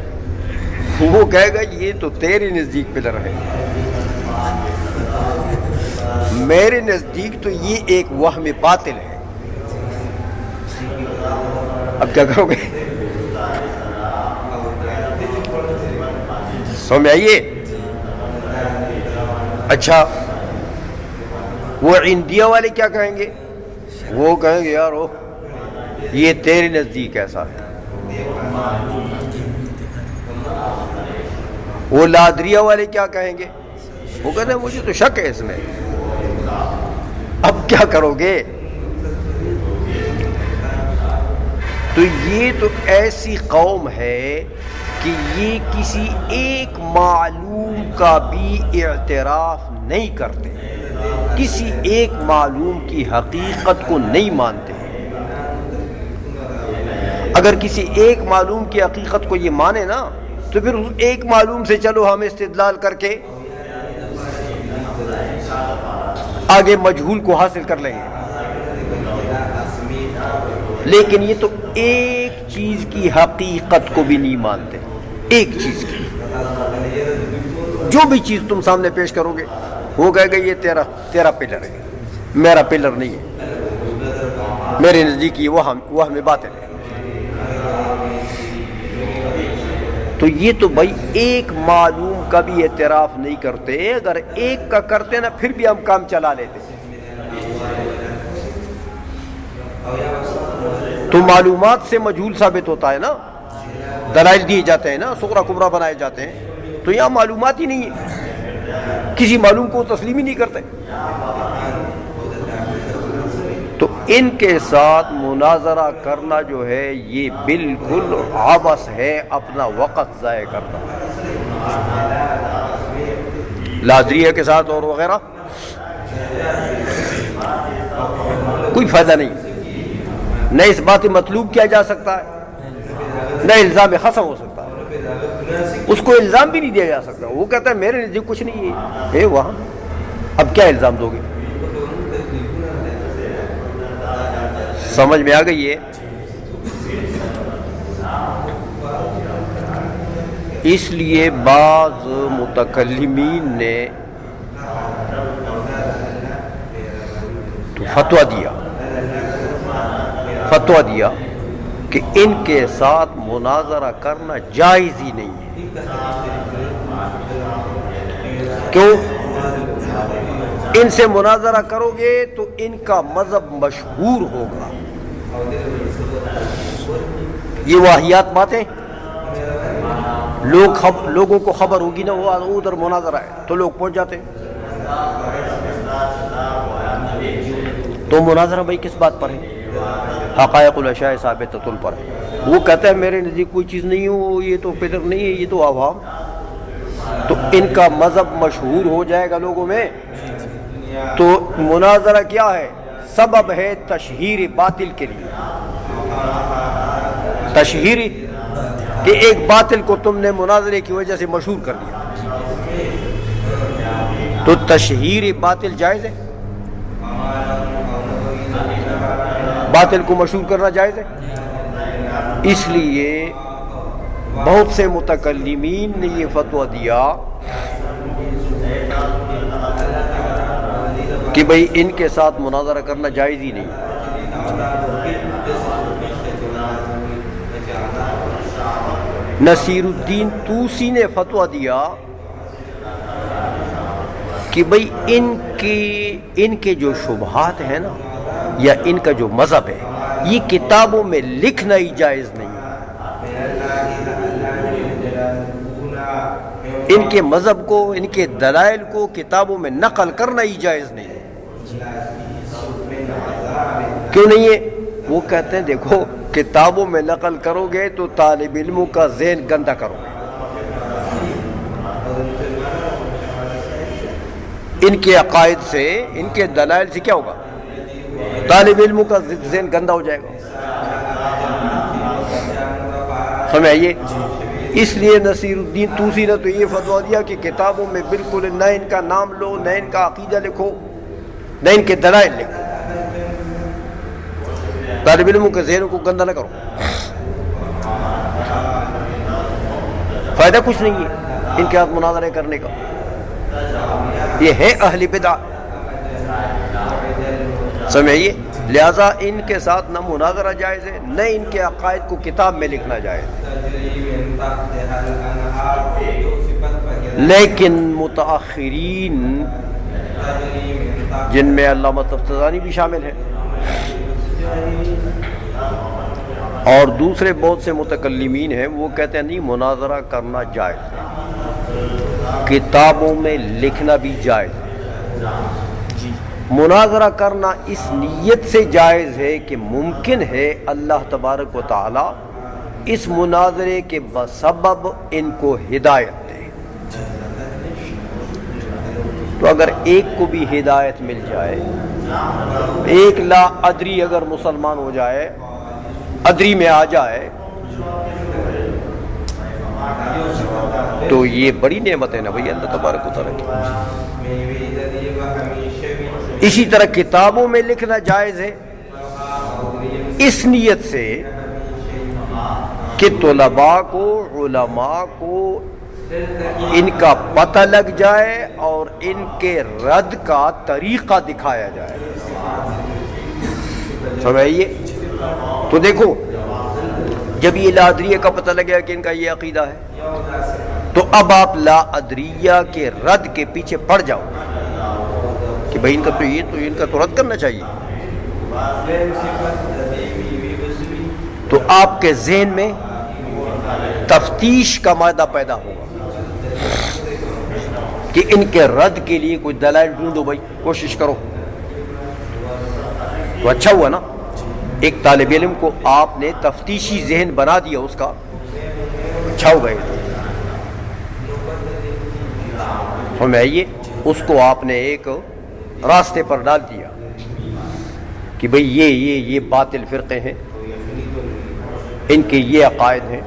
وہ کہے گا یہ تو تیرے نزدیک پلر ہے، میرے نزدیک تو یہ ایک وہم باطل ہے۔ اب کیا کرو گے؟ سمجھ آئیے؟ اچھا وہ عندیہ والے کیا کہیں گے؟ وہ کہیں گے یار یہ تیرے نزدیک ایسا ہے۔ وہ لادریہ والے کیا کہیں گے؟ وہ کہتے ہیں مجھے تو شک ہے اس میں۔ اب کیا کرو گے؟ تو یہ تو ایسی قوم ہے کہ یہ کسی ایک معلوم کا بھی اعتراف نہیں کرتے، کسی ایک معلوم کی حقیقت کو نہیں مانتے۔ اگر کسی ایک معلوم کی حقیقت کو یہ مانے نا تو پھر اس ایک معلوم سے چلو ہم استدلال کر کے آگے مجہول کو حاصل کر لیں گے، لیکن یہ تو ایک چیز کی حقیقت کو بھی نہیں مانتے، ایک چیز کی۔ جو بھی چیز تم سامنے پیش کرو گے وہ کہے گا یہ تیرا پلر ہے، میرا پلر نہیں ہے، میرے نزدیک یہ وہ ہمیں باطل ہے۔ تو یہ تو بھائی ایک معلوم کا بھی اعتراف نہیں کرتے، اگر ایک کا کرتے نا پھر بھی ہم کام چلا لیتے۔ تو معلومات سے مجہول ثابت ہوتا ہے نا، دلائل دیے جاتے ہیں نا، صغرا کبرا بنائے جاتے ہیں، تو یہاں معلومات ہی نہیں ہے، کسی معلوم کو تسلیم ہی نہیں کرتے۔ تو ان کے ساتھ مناظرہ کرنا جو ہے یہ بالکل عبث ہے، اپنا وقت ضائع کرنا۔ لادریہ کے ساتھ اور وغیرہ کوئی فائدہ نہیں، نہ اس بات مطلوب کیا جا سکتا ہے، نہ الزام خصم ہو سکتا ہے، اس کو الزام بھی نہیں دیا جا سکتا۔ وہ کہتا ہے میرے نزدیک کچھ نہیں ہے وہاں، اب کیا الزام دو گے؟ سمجھ میں آ گئی ہے؟ اس لیے بعض متکلمین نے تو فتویٰ دیا کہ ان کے ساتھ مناظرہ کرنا جائز ہی نہیں ہے۔ کیوں؟ ان سے مناظرہ کرو گے تو ان کا مذہب مشہور ہوگا۔ یہ واہیات باتیں، لوگوں کو خبر ہوگی نا وہ ادھر مناظرہ ہے تو لوگ پہنچ جاتے ہیں۔ تو مناظرہ بھائی کس بات پر ہے؟ حقائق الاشیاء ثابتۃ پر ہے۔ وہ کہتا ہے میرے نزدیک کوئی چیز نہیں ہو، یہ تو فطر نہیں ہے، یہ تو عوام، تو ان کا مذہب مشہور ہو جائے گا لوگوں میں۔ تو مناظرہ کیا ہے؟ سبب ہے تشہیر باطل کے لیے، تشہیر کہ ایک باطل کو تم نے مناظرے کی وجہ سے مشہور کر دیا۔ تو تشہیر باطل جائز ہے؟ باطل کو مشہور کرنا جائز ہے؟ اس لیے بہت سے متکلمین نے یہ فتویٰ دیا کہ بھئی ان کے ساتھ مناظرہ کرنا جائز ہی نہیں۔ نصیر الدین طوسی نے فتویٰ دیا کہ بھئی ان کے جو شبہات ہیں نا یا ان کا جو مذہب ہے یہ کتابوں میں لکھنا ہی جائز نہیں ہے۔ ان کے مذہب کو، ان کے دلائل کو کتابوں میں نقل کرنا ہی جائز نہیں ہے۔ کیوں نہیں ہے؟ وہ کہتے ہیں دیکھو کتابوں میں نقل کرو گے تو طالب علموں کا ذہن گندا کرو گے، ان کے عقائد سے، ان کے دلائل سے کیا ہوگا؟ طالب علموں کا ذہن گندا ہو جائے گا. سمجھ آئیے؟ اس لیے نصیر الدین طوسی نے تو یہ فتویٰ دیا کہ کتابوں میں بالکل نہ ان کا نام لو، نہ ان کا عقیدہ لکھو، نہ ان کے دلائل لکھو. طالب علموں کے ذہنوں کو گندا نہ کرو، فائدہ کچھ نہیں ہے ان کے ہاتھ مناظرے کرنے کا. یہ ہے اہل بدع، سمجھئے؟ لہذا ان کے ساتھ نہ مناظرہ جائز ہے، نہ ان کے عقائد کو کتاب میں لکھنا جائز ہے. لیکن متاخرین جن میں علامہ تفتزانی بھی شامل ہے اور دوسرے بہت سے متکلمین ہیں، وہ کہتے ہیں نہیں، مناظرہ کرنا جائز ہے، کتابوں میں لکھنا بھی جائز ہے. مناظرہ کرنا اس نیت سے جائز ہے کہ ممکن ہے اللہ تبارک و تعالی اس مناظرے کے بسبب ان کو ہدایت دے. تو اگر ایک کو بھی ہدایت مل جائے، ایک لا ادری اگر مسلمان ہو جائے، ادری میں آ جائے، تو یہ بڑی نعمت ہے نا بھائی اللہ تبارک و تعالیٰ کی. اسی طرح کتابوں میں لکھنا جائز ہے اس نیت سے کہ طلباء کو، علماء کو ان کا پتہ لگ جائے اور ان کے رد کا طریقہ دکھایا جائے. سمجھئے؟ تو دیکھو، جب یہ لا ادریہ کا پتہ لگیا کہ ان کا یہ عقیدہ ہے، تو اب آپ لا ادریہ کے رد کے پیچھے پڑ جاؤ کہ بھائی ان کا تو یہ، تو ان کا تو رد کرنا چاہیے. تو آپ کے ذہن میں تفتیش کا مادہ پیدا ہوگا کہ ان کے رد کے لیے کوئی دلائل ڈھونڈو، بھائی کوشش کرو. تو اچھا ہوا نا، ایک طالب علم کو آپ نے تفتیشی ذہن بنا دیا اس کا، اچھا ہو گئے. سمجھئے؟ اس کو آپ نے ایک راستے پر ڈال دیا کہ بھئی یہ باطل فرقے ہیں، ان کے یہ عقائد ہیں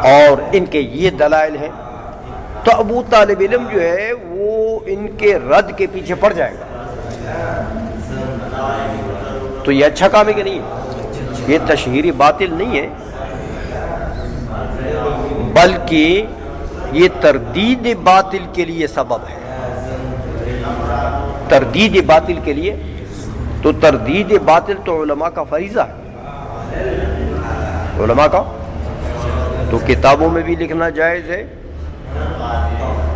اور ان کے یہ دلائل ہیں. تو اب وہ طالب علم جو ہے وہ ان کے رد کے پیچھے پڑ جائے گا. تو یہ اچھا کام ہے کہ نہیں؟ یہ تشہیری باطل نہیں ہے، بلکہ یہ تردید باطل کے لیے سبب ہے. تردید باطل کے لیے، تو تردید باطل تو علماء کا فریضہ ہے، علماء کا. تو کتابوں میں بھی لکھنا جائز ہے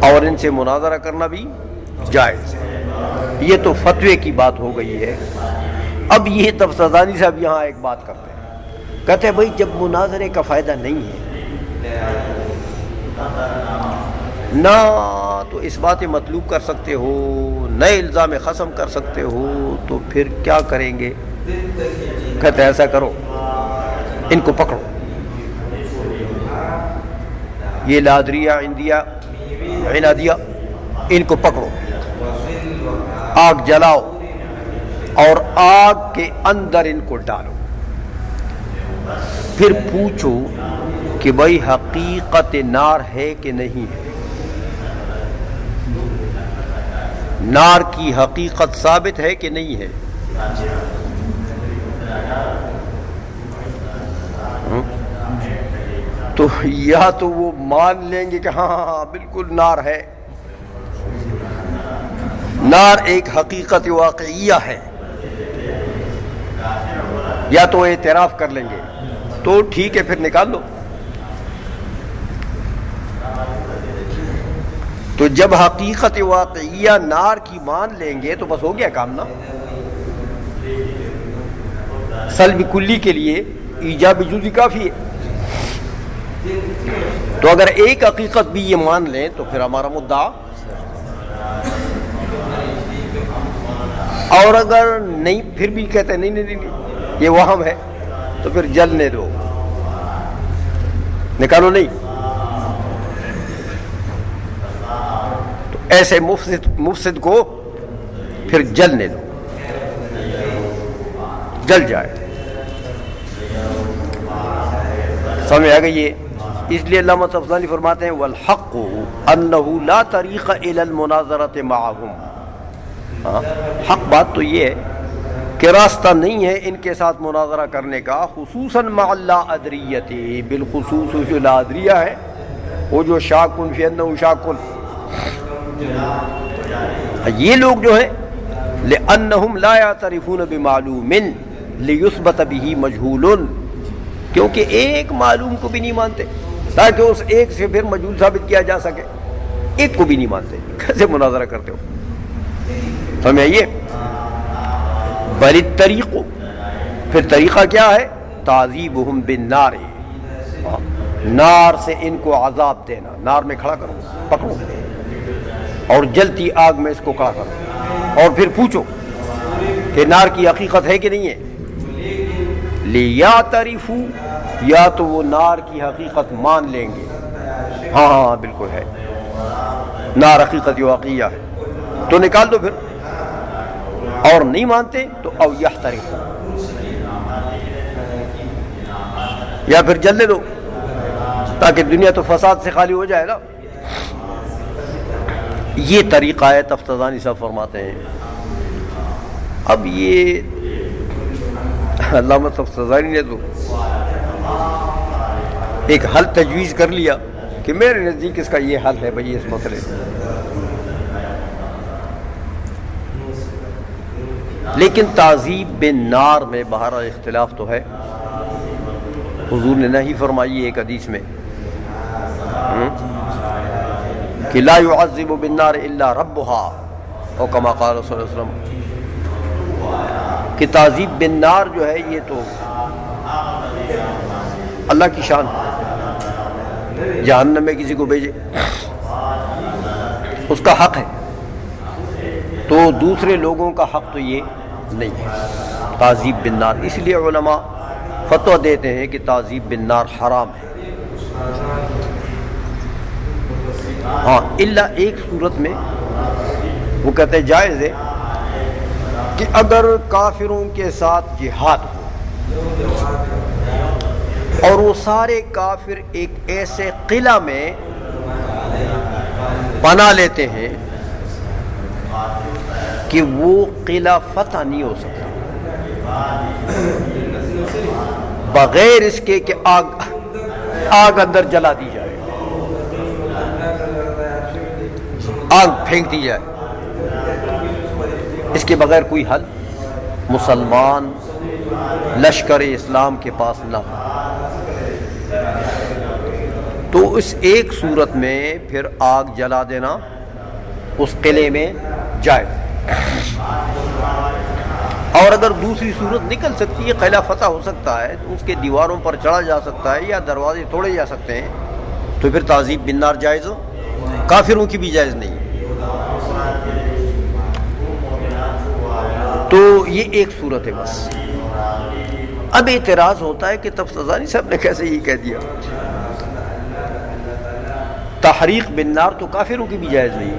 اور ان سے مناظرہ کرنا بھی جائز ہے. یہ تو فتوے کی بات ہو گئی ہے. اب یہ تفتزانی صاحب یہاں ایک بات کرتے ہیں، کہتے ہیں بھائی جب مناظرے کا فائدہ نہیں ہے، نہ تو اس بات مطلوب کر سکتے ہو، نہ الزام خصم کر سکتے ہو، تو پھر کیا کریں گے؟ کہتے ہیں ایسا کرو، ان کو پکڑو، یہ لادریہ عنادیہ، ان کو پکڑو، آگ جلاؤ اور آگ کے اندر ان کو ڈالو، پھر پوچھو کہ بھائی حقیقت نار ہے کہ نہیں ہے، نار کی حقیقت ثابت ہے کہ نہیں ہے. تو یا تو وہ مان لیں گے کہ ہاں بالکل نار ہے، نار ایک حقیقت واقعیہ ہے، یا تو اعتراف کر لیں گے تو ٹھیک ہے پھر نکال لو. تو جب حقیقت واقعیہ نار کی مان لیں گے تو بس ہو گیا کام نا. سلب کلی کے لیے ایجاب جزوی کافی ہے. تو اگر ایک حقیقت بھی یہ مان لیں تو پھر ہمارا مدعا، اور اگر نہیں پھر بھی کہتے ہیں نہیں یہ وہم ہے، تو پھر جلنے دو، نکالو نہیں. تو ایسے مفسد کو پھر جلنے دو، جل جائے۔ سمجھ آ گئی یہ؟ اس لیے علامہ طبرانی فرماتے ہیں والحق انہ لا طریق الی المناظرۃ معہم، حق بات تو یہ ہے کہ راستہ نہیں ہے ان کے ساتھ مناظرہ کرنے کا، خصوصاً مع اللا ادریت، بالخصوص جو لا ادریہ ہے، وہ جو شاکن فی انہ شاکن، یہ لوگ جو ہیں لأنہم لا یعترفون بمعلوم لیثبت بہ مجہول، کیونکہ ایک معلوم کو بھی نہیں مانتے تاکہ اس ایک سے پھر مجہول ثابت کیا جا سکے، ایک کو بھی نہیں مانتے، کیسے مناظرہ کرتے ہو؟ سمجھ آئیے؟ بل الطریق، پھر طریقہ کیا ہے؟ تعذیبہم بالنار، نار سے ان کو عذاب دینا، نار میں کھڑا کرو، پکڑو اور جلتی آگ میں اس کو کھڑا کرو، اور پھر پوچھو کہ نار کی حقیقت ہے کہ نہیں ہے، لیعترفوا، یا تو وہ نار کی حقیقت مان لیں گے، ہاں ہاں بالکل ہے، نار حقیقت جو واقعیہ ہے تو نکال دو پھر، اور نہیں مانتے تو او یحترقوا، یا پھر جلنے دو تاکہ دنیا تو فساد سے خالی ہو جائے نا۔ یہ طریقہ ہے، تفتزانی صاحب فرماتے ہیں۔ اب یہ علامہ تفتزانی نے تو ایک حل تجویز کر لیا کہ میرے نزدیک اس کا یہ حل ہے بھئی اس مسئلے، لیکن تعذیب بالنار میں بہرحال اختلاف تو ہے۔ حضور نے نہیں فرمائی ایک حدیث میں کہ لا يعذب بالنار الا ربها، اور کما قال صلی اللہ علیہ وسلم کہ تعذیب بالنار جو ہے یہ تو اللہ کی شان ہے، جہنم میں کسی کو بھیجے اس کا حق ہے، تو دوسرے لوگوں کا حق تو یہ نہیں ہے تعذیب بالنار۔ اس لیے علماء فتویٰ دیتے ہیں کہ تعذیب بالنار حرام ہے، ہاں الا ایک صورت میں وہ کہتے ہیں جائز ہے کہ اگر کافروں کے ساتھ جہاد ہو اور وہ سارے کافر ایک ایسے قلعہ میں پناہ لیتے ہیں کہ وہ قلعہ فتح نہیں ہو سکتا بغیر اس کے کہ آگ اندر جلا دی جائے، آگ پھینک دی جائے، اس کے بغیر کوئی حل مسلمان لشکر اسلام کے پاس نہ ہو، تو اس ایک صورت میں پھر آگ جلا دینا اس قلعے میں جائز۔ اور اگر دوسری صورت نکل سکتی ہے، قلعہ فتح ہو سکتا ہے، اس کے دیواروں پر چڑھا جا سکتا ہے یا دروازے توڑے جا سکتے ہیں، تو پھر تعذیب بالنار جائز ہو، کافروں کی بھی جائز نہیں ہے۔ تو یہ ایک صورت ہے بس۔ اب اعتراض ہوتا ہے کہ تفتزانی صاحب نے کیسے یہ کہہ دیا، تحریق بالنار تو کافروں کی بھی جائز نہیں ہے۔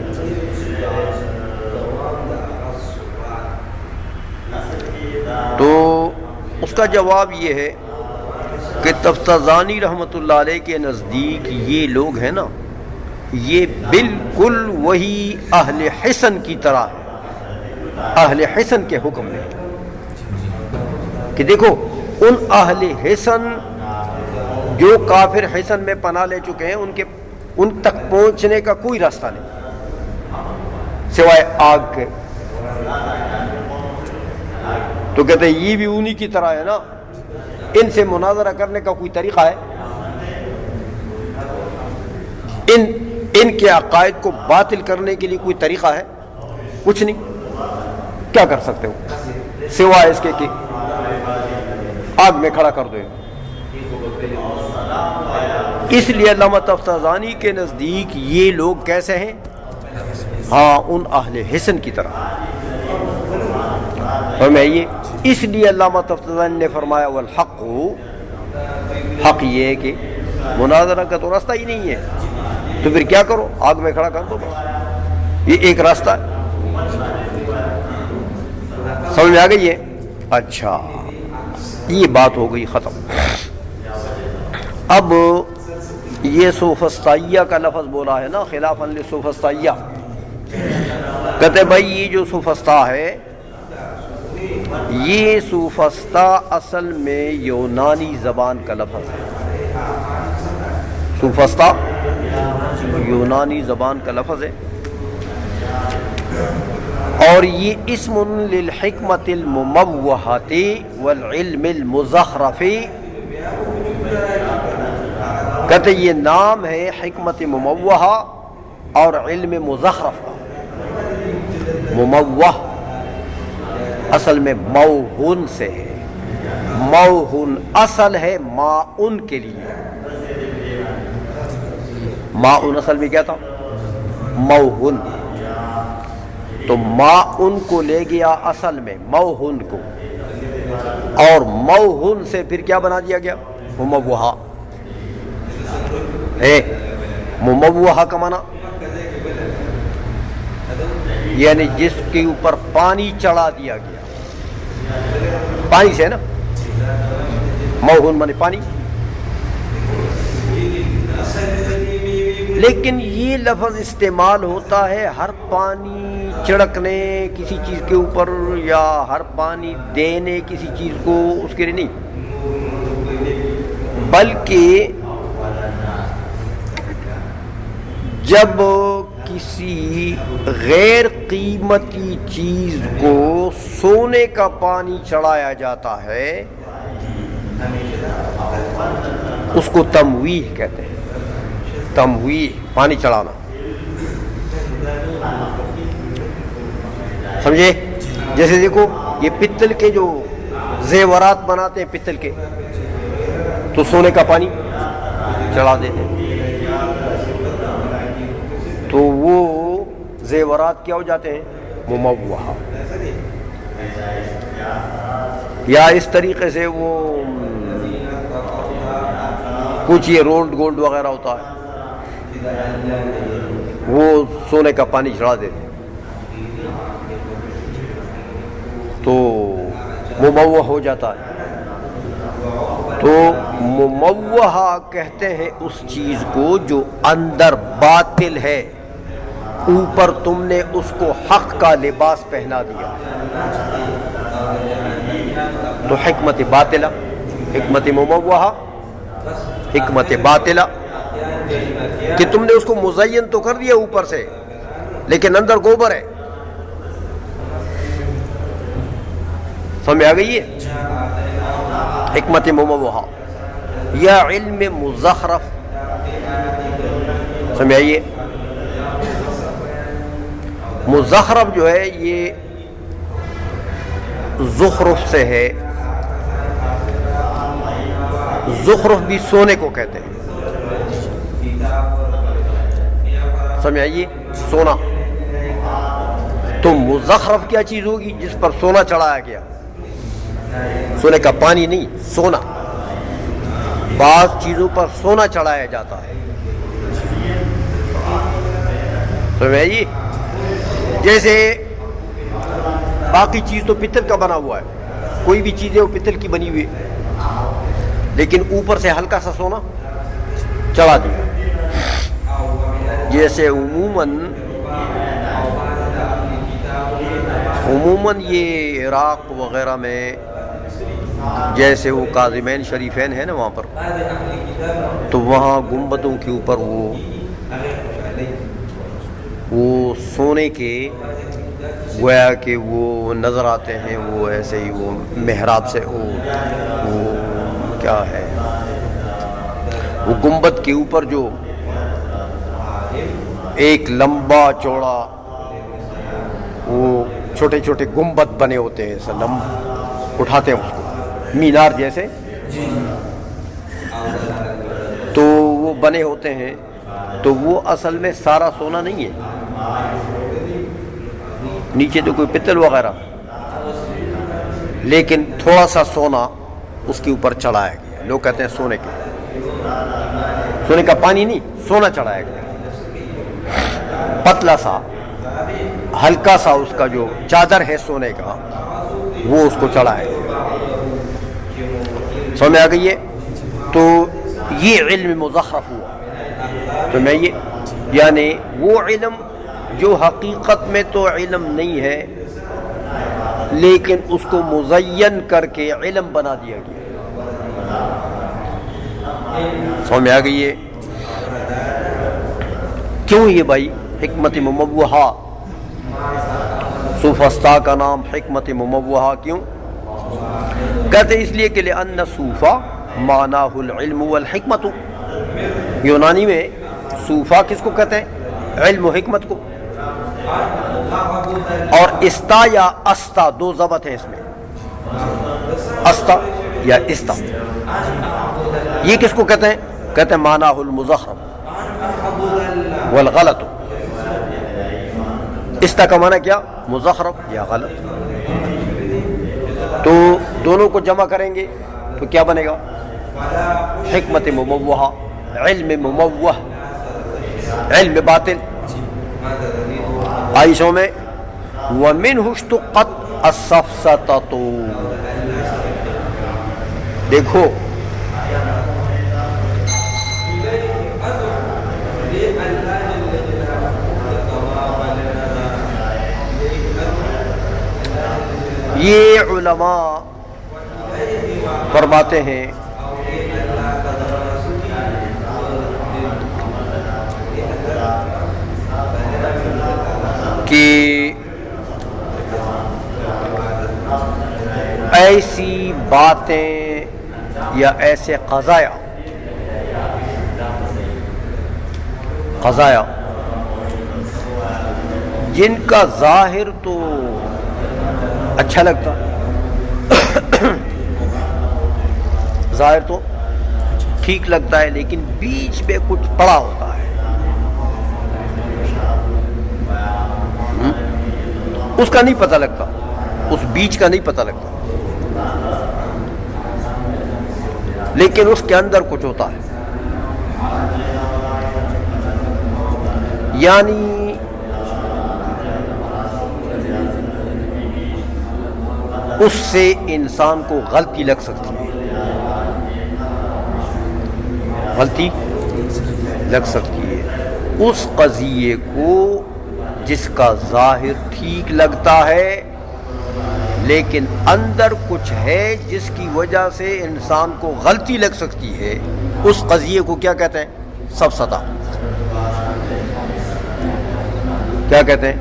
تو اس کا جواب یہ ہے کہ تفتزانی رحمۃ اللہ علیہ کے نزدیک یہ لوگ ہیں نا، یہ بالکل وہی اہل حصن کی طرح ہے، اہل حصن کے حکم میں کہ دیکھو ان اہل حصن جو کافر حصن میں پناہ لے چکے ہیں ان تک پہنچنے کا کوئی راستہ نہیں سوائے آگ کے، تو کہتے ہیں یہ بھی انہی کی طرح ہے نا، ان سے مناظرہ کرنے کا کوئی طریقہ ہے؟ ان کے عقائد کو باطل کرنے کے لیے کوئی طریقہ ہے؟ کچھ نہیں، کیا کر سکتے ہو سوائے اس کے کہ آگ میں کھڑا کر دو۔ اس لیے علامہ تفتزانی کے نزدیک یہ لوگ کیسے ہیں؟ ہاں ان اہل حصن کی طرح۔ فرمائیے اس لیے علامہ تفتزانی نے فرمایا والحق، حق یہ ہے کہ مناظرہ کا تو راستہ ہی نہیں ہے، تو پھر کیا کرو؟ آگ میں کھڑا کر دو بس۔ یہ ایک راستہ ہے. سمجھ میں آ گئی ہے؟ اچھا یہ بات ہو گئی ختم. اب یہ سوفسطائیہ کا لفظ بولا ہے نا، خلافاً للسوفسطائیہ. کہتے بھائی یہ جو سوفسطا ہے، یہ سوفسطا اصل میں یونانی زبان کا لفظ ہے. سوفسطا یونانی زبان کا لفظ ہے، اور یہ اسم للحکمت المموہۃ والعلم المزخرف. کہتے یہ نام ہے حکمت مموہہ اور علم مزخرف کا. مموہ اصل میں موہن سے ہے. موہن اصل ہے ماؤن کے لیے. ماؤن اصل میں کیا تھا؟ موہن. تو ماؤن کو لے گیا اصل میں موہن کو، اور موہن سے پھر کیا بنا دیا گیا؟ مموہہ. مموہہ کا معنی یعنی جس کے اوپر پانی چڑھا دیا گیا. پانی سے نا، موہن مانے پانی. لیکن یہ لفظ استعمال ہوتا ہے ہر پانی چھڑکنے کسی چیز کے اوپر، یا ہر پانی دینے کسی چیز کو، اس کے لیے نہیں، بلکہ جب کسی غیر قیمتی چیز کو سونے کا پانی چڑھایا جاتا ہے اس کو تمویہ کہتے ہیں. تمویہ پانی چڑھانا. سمجھے؟ جیسے دیکھو یہ پتل کے جو زیورات بناتے ہیں پتل کے، تو سونے کا پانی چڑھا دیتے ہیں تو وہ زیورات کیا ہو جاتے ہیں؟ مموہہ. یا اس طریقے سے وہ کچھ یہ رولڈ گولڈ وغیرہ ہوتا ہے، وہ سونے کا پانی چڑھا دیتے ہیں تو مموہ ہو جاتا ہے. تو مموہہ کہتے ہیں اس چیز کو جو اندر باطل ہے، اوپر تم نے اس کو حق کا لباس پہنا دیا. تو حکمت باطلہ، حکمت مموہہ، حکمت باطلہ کہ تم نے اس کو مزین تو کر دیا اوپر سے، لیکن اندر گوبر ہے. سمجھ آ گئی ہے؟ حکمت مموہہ یا علم مزخرف. سمجھ آئیے؟ مزخرف جو ہے یہ زخرف سے ہے. زخرف بھی سونے کو کہتے ہیں. سمجھ آئیے؟ سونا. تو مزخرف کیا چیز ہوگی؟ جس پر سونا چڑھایا گیا. سونے کا پانی نہیں، سونا. بعض چیزوں پر سونا چڑھایا جاتا ہے. سمجھ آئیے؟ جیسے باقی چیز تو پتل کا بنا ہوا ہے، کوئی بھی چیز ہے وہ پتل کی بنی ہوئی ہے، لیکن اوپر سے ہلکا سا سونا چڑھا دیا. جیسے عموماً یہ عراق وغیرہ میں جیسے وہ کاظمین شریفین ہے نا وہاں پر، تو وہاں گنبدوں کے اوپر وہ سونے کے گویا کہ وہ نظر آتے ہیں. وہ ایسے ہی وہ محراب سے وہ کیا ہے، وہ گنبد کے اوپر جو ایک لمبا چوڑا وہ چھوٹے چھوٹے گنبد بنے ہوتے ہیں، اٹھاتے ہیں اس کو مینار جیسے، تو وہ بنے ہوتے ہیں. تو وہ اصل میں سارا سونا نہیں ہے، نیچے تو کوئی پتل وغیرہ، لیکن تھوڑا سا سونا اس کے اوپر چڑھایا گیا. لوگ کہتے ہیں سونے کے، سونے کا پانی نہیں، سونا چڑھایا گیا پتلا سا. ہلکا سا اس کا جو چادر ہے سونے کا وہ اس کو چڑھائے. سمجھ میں آ گئی ہے؟ تو یہ علم مزخرف ہوا. تو میں یہ یعنی وہ علم جو حقیقت میں تو علم نہیں ہے لیکن اس کو مزین کر کے علم بنا دیا گیا. سمجھ میں آ گئی ہے؟ کیوں یہ بھائی حکمت مموہہ، صوفسطا کا نام حکمت مموہہ کیوں؟ کہتے اس لیے کہ لأن صوفہ معناہ العلم والحکمت. یونانی میں صوفہ کس کو کہتے ہیں؟ علم و حکمت کو. اور استا یا استا دو ضبط ہیں اس میں، استا یا استا. یہ کس کو کہتے ہیں؟ کہتے ہیں معناہ المزخرف والغلط. استا کا معنی کیا؟ مزخرف یا غلط. تو دونوں کو جمع کریں گے تو کیا بنے گا؟ حکمت مموہہ، علم مموہ، علم باطل. عائشہ میں وَمِنْهُ اشْتُقَّتْ السَّفْسَطَةُ. دیکھو یہ علماء فرماتے ہیں کہ ایسی باتیں یا ایسے قضایا جن کا ظاہر تو اچھا لگتا، ظاہر تو ٹھیک لگتا ہے لیکن بیچ میں کچھ پڑا ہوتا ہے، اس کا نہیں پتہ لگتا، اس بیچ کا نہیں پتہ لگتا، لیکن اس کے اندر کچھ ہوتا ہے. یعنی اس سے انسان کو غلطی لگ سکتی ہے، غلطی لگ سکتی ہے اس قضیے کو جس کا ظاہر ٹھیک لگتا ہے لیکن اندر کچھ ہے جس کی وجہ سے انسان کو غلطی لگ سکتی ہے. اس قضیے کو کیا کہتے ہیں؟ سفسطہ. کیا کہتے ہیں؟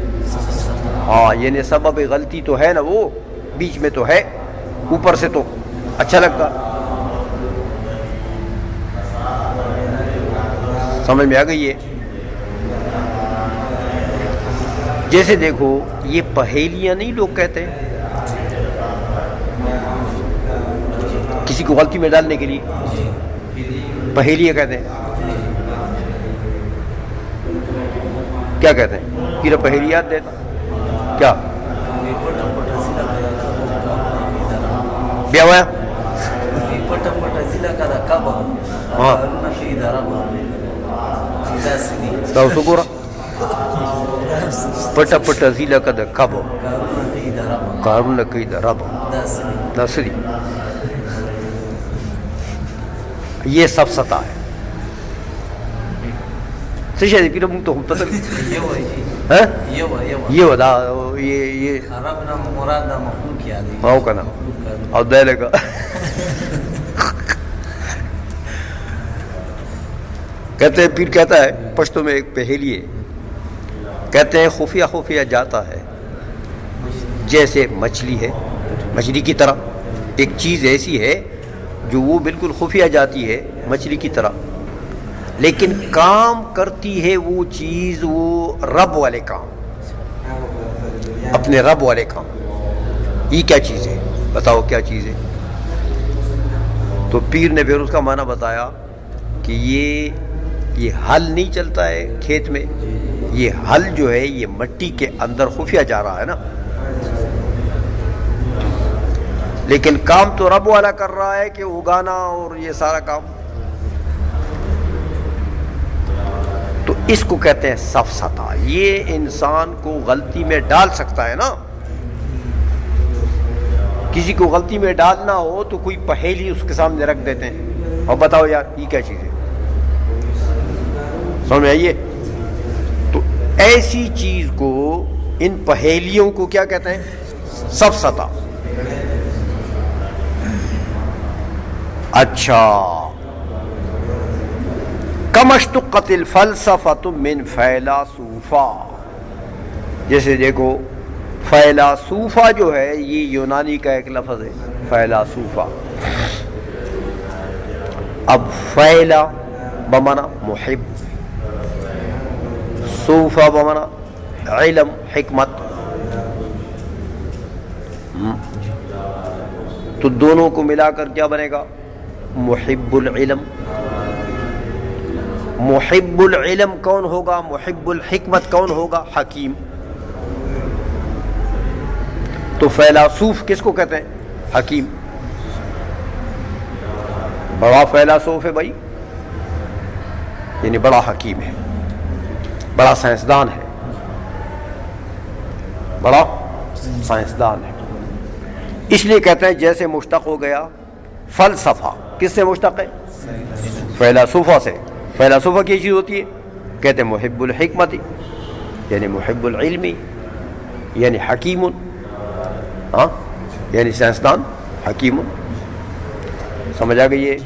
ہاں یعنی سبب غلطی تو ہے نا، وہ بیچ میں تو ہے، اوپر سے تو اچھا لگتا. سمجھ میں آ گئی ہے؟ جیسے دیکھو یہ پہیلیاں نہیں لوگ کہتے ہیں کسی کو غلطی میں ڈالنے کے لیے، پہیلیاں کہتے ہیں. کیا کہتے ہیں؟ پھر پہیلیات دیتا کیا بیا ہوا؟ ہاں تو سکورا پٹا پٹا ضلع کا دا کب کارون کئی دا رب نصری. یہ سب سطح ہے. سشے پھر منگ تو پتہ یہ ودا یہ مراد مخلوق کیا دی ہاں کنا اور دے لگا. کہتے ہیں پیر کہتا ہے پشتوں میں ایک پہیلی ہے، کہتے ہیں خفیہ خفیہ جاتا ہے جیسے مچھلی ہے، مچھلی کی طرح ایک چیز ایسی ہے جو وہ بالکل خفیہ جاتی ہے مچھلی کی طرح، لیکن کام کرتی ہے وہ چیز وہ رب والے کام، اپنے رب والے کام. یہ کیا چیز ہے؟ بتاؤ کیا چیز ہے؟ تو پیر نے پھر اس کا معنی بتایا کہ یہ ہل نہیں چلتا ہے کھیت میں، یہ ہل جو ہے یہ مٹی کے اندر خفیہ جا رہا ہے نا، لیکن کام تو رب والا کر رہا ہے کہ اگانا اور یہ سارا کام. تو اس کو کہتے ہیں سفسطہ. یہ انسان کو غلطی میں ڈال سکتا ہے نا. کسی کو غلطی میں ڈالنا ہو تو کوئی پہیلی اس کے سامنے رکھ دیتے ہیں اور بتاؤ یار یہ کیا چیز ہے, سمجھ میں آئیے. تو ایسی چیز کو, ان پہیلیوں کو کیا کہتے ہیں؟ سفسطہ. اچھا, کما اشتقت الفلسفۃ من فیلاسوفا. جیسے دیکھو فیلاسوفا جو ہے یہ یونانی کا ایک لفظ ہے, فیلاسوفا. اب فیلا بمانا محب, صوفا بمانا علم حکمت, تو دونوں کو ملا کر کیا بنے گا؟ محب العلم. محب العلم کون ہوگا؟ محب الحکمت کون ہوگا؟ حکیم. تو فیلاسوف کس کو کہتے ہیں؟ حکیم. بڑا فیلاسوف ہے بھائی, یعنی بڑا حکیم ہے, بڑا سائنسدان ہے, بڑا سائنسدان ہے. اس لیے کہتے ہیں جیسے مشتق ہو گیا فلسفہ, کس سے مشتق ہے؟ فیلاسوفہ سے. فیلاسوفہ کی چیز ہوتی ہے, کہتے ہیں محب الحکمت, یعنی محب العلم, یعنی حکیم, ہاں یعنی سائنسدان, حکیم. سمجھ آ گئی ہے؟